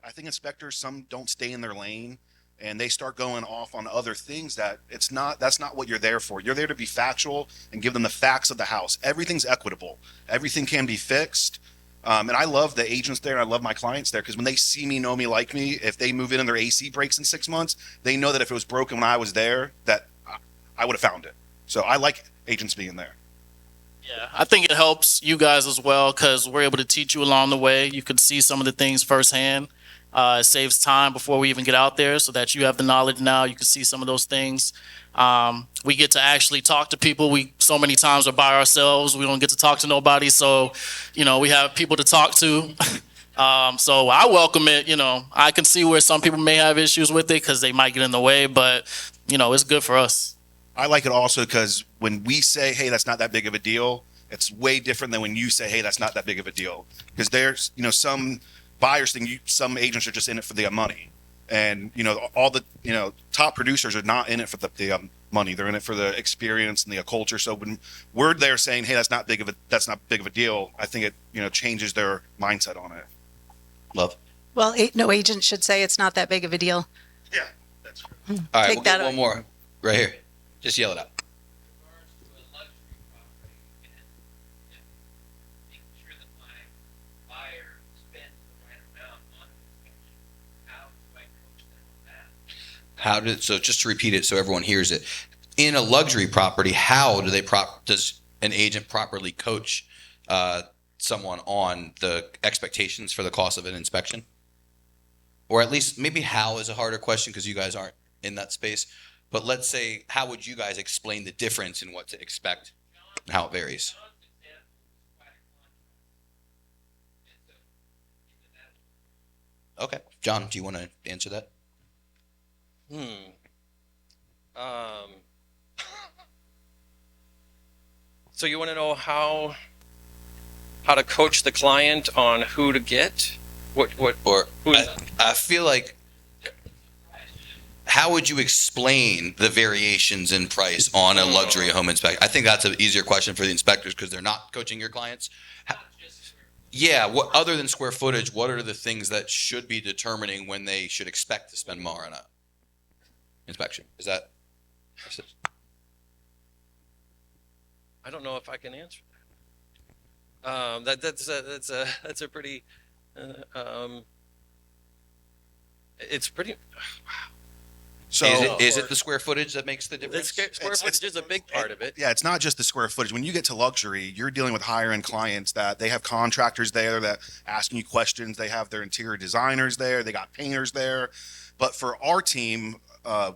I think inspectors, some don't stay in their lane, and they start going off on other things that's not what you're there for. You're there to be factual and give them the facts of the house. Everything's equitable. Everything can be fixed. And I love the agents there. I love my clients there, because when they see me, know me, like me, if they move in and their AC breaks in 6 months, they know that if it was broken when I was there, that I would have found it. So I like agents being there. yeah, I think it helps you guys as well, because we're able to teach you along the way. You can see some of the things firsthand. It saves time before we even get out there, so that you have the knowledge now. You can see some of those things. We get to actually talk to people. We so many times are by ourselves. We don't get to talk to nobody. So, we have people to talk to. So I welcome it. I can see where some people may have issues with it because they might get in the way, but it's good for us. I like it also because when we say, hey, that's not that big of a deal, it's way different than when you say, hey, that's not that big of a deal. Because there's, some buyers think some agents are just in it for the money. And, all the, top producers are not in it for the money. They're in it for the experience and the culture. So when we're there saying, hey, that's not big of a deal, I think it, changes their mindset on it. Love. Well, no agent should say it's not that big of a deal. Yeah, that's true. All right, Take we'll that get one more right here. Just yell it out. So just to repeat it so everyone hears it, in a luxury property, how do does an agent properly coach someone on the expectations for the cost of an inspection? Or at least maybe how is a harder question because you guys aren't in that space. But let's say, how would you guys explain the difference in what to expect and how it varies? Okay. John, do you want to answer that? So you want to know how to coach the client on who to get? I feel like, how would you explain the variations in price on a luxury home inspection? I think that's an easier question for the inspectors because they're not coaching your clients. Yeah. What other than square footage? What are the things that should be determining when they should expect to spend more on a inspection? Is that? I don't know if I can answer that. That's a pretty. It's pretty. Wow. So is it the square footage that makes the difference? Square footage is a big part of it. Yeah, it's not just the square footage. When you get to luxury, you're dealing with higher end clients that they have contractors there that asking you questions. They have their interior designers there. They got painters there. But for our team,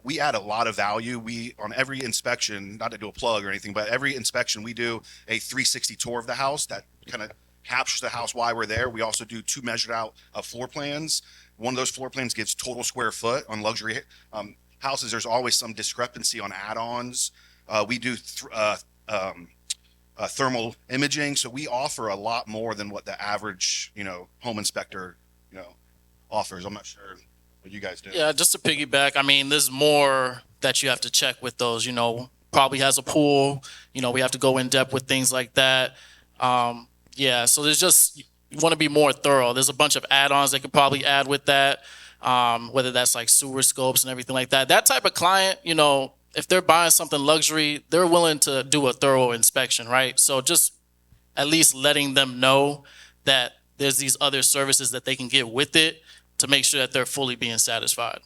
we add a lot of value. We, on every inspection, not to do a plug or anything, but every inspection we do a 360 tour of the house that kind of captures the house while we're there. We also do 2 measured out floor plans. One of those floor plans gives total square foot. On luxury houses, there's always some discrepancy on add-ons. We do thermal imaging, so we offer a lot more than what the average, home inspector, offers. I'm not sure what you guys do. Yeah, just to piggyback, I mean, there's more that you have to check with those. Probably has a pool. We have to go in depth with things like that. Yeah, so there's just, you want to be more thorough. There's a bunch of add-ons they could probably add with that, whether that's like sewer scopes and everything like that. That type of client, if they're buying something luxury, they're willing to do a thorough inspection, right? So just at least letting them know that there's these other services that they can get with it to make sure that they're fully being satisfied.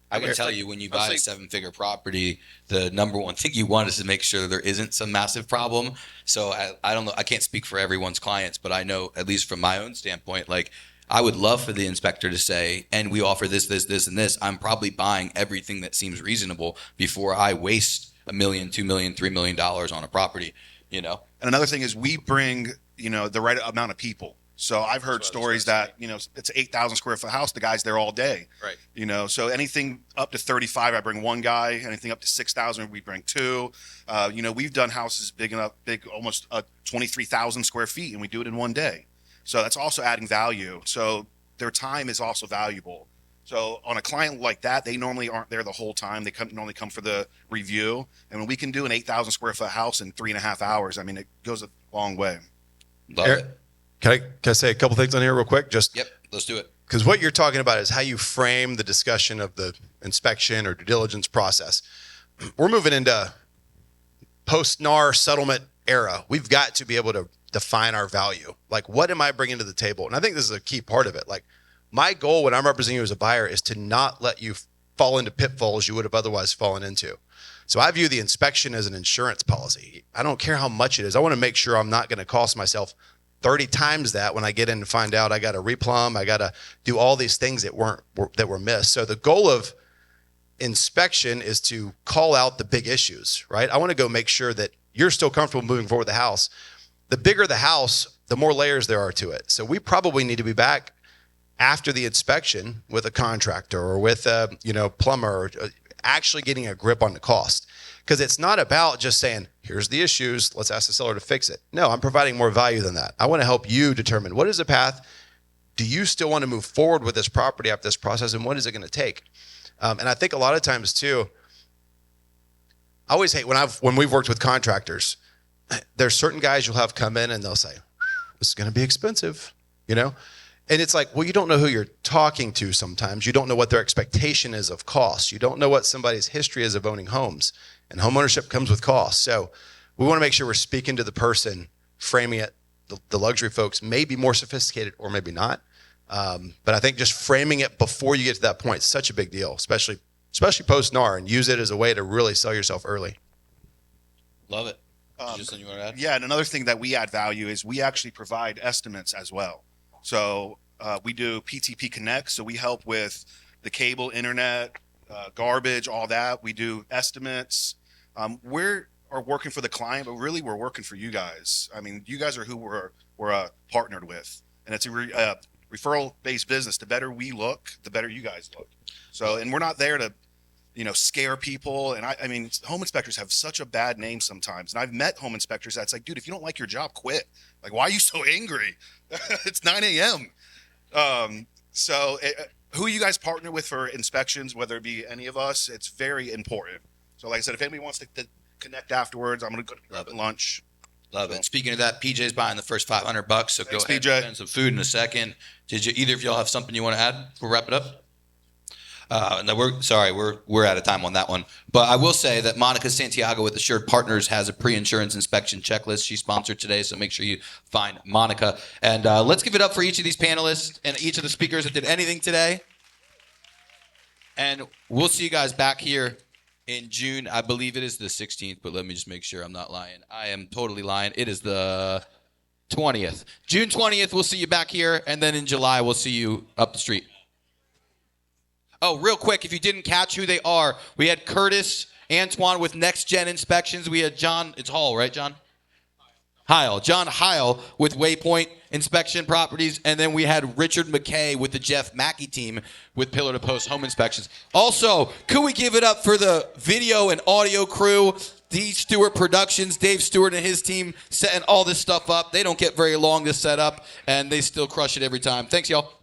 I can tell you, when you buy a 7-figure property, the number one thing you want is to make sure there isn't some massive problem. So I don't know, I can't speak for everyone's clients, but I know, at least from my own standpoint, like, I would love for the inspector to say, and we offer this, this, this, and this. I'm probably buying everything that seems reasonable before I waste $1 million, $2 million, $3 million on a property, And another thing is we bring, the right amount of people. So I've heard stories that, it's an 8,000 square foot house. The guy's there all day. Right. So anything up to 35, I bring one guy. Anything up to 6,000, we bring 2. We've done houses big, almost 23,000 square feet, and we do it in one day. So that's also adding value. So their time is also valuable. So on a client like that, they normally aren't there the whole time. They normally come for the review. And when we can do an 8,000 square foot house in 3.5 hours, I mean, it goes a long way. Love it. Can I say a couple things on here real quick? Yep, let's do it. Because what you're talking about is how you frame the discussion of the inspection or due diligence process. We're moving into post-NAR settlement era. We've got to be able to define our value. Like, what am I bringing to the table? And I think this is a key part of it. Like, my goal when I'm representing you as a buyer is to not let you fall into pitfalls you would have otherwise fallen into. So I view the inspection as an insurance policy. I don't care how much it is. I want to make sure I'm not going to cost myself 30 times that when I get in and find out I got to replumb, I got to do all these things that were missed. So the goal of inspection is to call out the big issues, right? I want to go make sure that you're still comfortable moving forward with the house. The bigger the house, the more layers there are to it. So we probably need to be back after the inspection with a contractor or with a plumber, actually getting a grip on the cost. Because it's not about just saying, here's the issues, let's ask the seller to fix it. No, I'm providing more value than that. I want to help you determine what is the path. Do you still want to move forward with this property after this process, and what is it going to take? And I think a lot of times too, I always hate when we've worked with contractors, there's certain guys you'll have come in and they'll say, this is going to be expensive, And it's like, well, you don't know who you're talking to sometimes. You don't know what their expectation is of cost. You don't know what somebody's history is of owning homes. And homeownership comes with costs. So we want to make sure we're speaking to the person, framing it. The luxury folks may be more sophisticated or maybe not. But I think just framing it before you get to that point is such a big deal, especially post-NAR, and use it as a way to really sell yourself early. Love it. Just you want to add? Yeah, and another thing that we add value is we actually provide estimates as well. So we do PTP Connect, so we help with the cable, internet, garbage, all that. We do estimates. We are working for the client, but really we're working for you guys. I mean, you guys are who we're partnered with, and it's a referral-based business. The better we look, the better you guys look. So, and we're not there to, scare people. And I mean, home inspectors have such a bad name sometimes. And I've met home inspectors that's like, dude, if you don't like your job, quit. Like, why are you so angry? It's 9 a.m. Who you guys partner with for inspections, whether it be any of us, it's very important. So like I said, if anybody wants to connect afterwards, I'm going to go to lunch. Love it. Speaking of that, PJ's buying the first $500, so Thanks, go ahead PJ. and spend some food in a second. Did you either of y'all have something you want to add? We'll wrap it up. No, we're out of time on that one. But I will say that Monica Santiago with Assured Partners has a pre-insurance inspection checklist. She's sponsored today, so make sure you find Monica. And let's give it up for each of these panelists and each of the speakers that did anything today. And we'll see you guys back here in June. I believe it is the 16th, but let me just make sure I'm not lying. I am totally lying. It is the 20th. June 20th, we'll see you back here. And then in July, we'll see you up the street. Oh, real quick, if you didn't catch who they are, we had Curtis Antoine with Next Gen Inspections. We had John, it's Hall, right, John? Heil. John Heil with Waypoint Inspection Properties. And then we had Richard McKay with the Jeff Mackey team with Pillar to Post Home Inspections. Also, could we give it up for the video and audio crew? D. Stewart Productions, Dave Stewart and his team setting all this stuff up. They don't get very long to set up, and they still crush it every time. Thanks, y'all.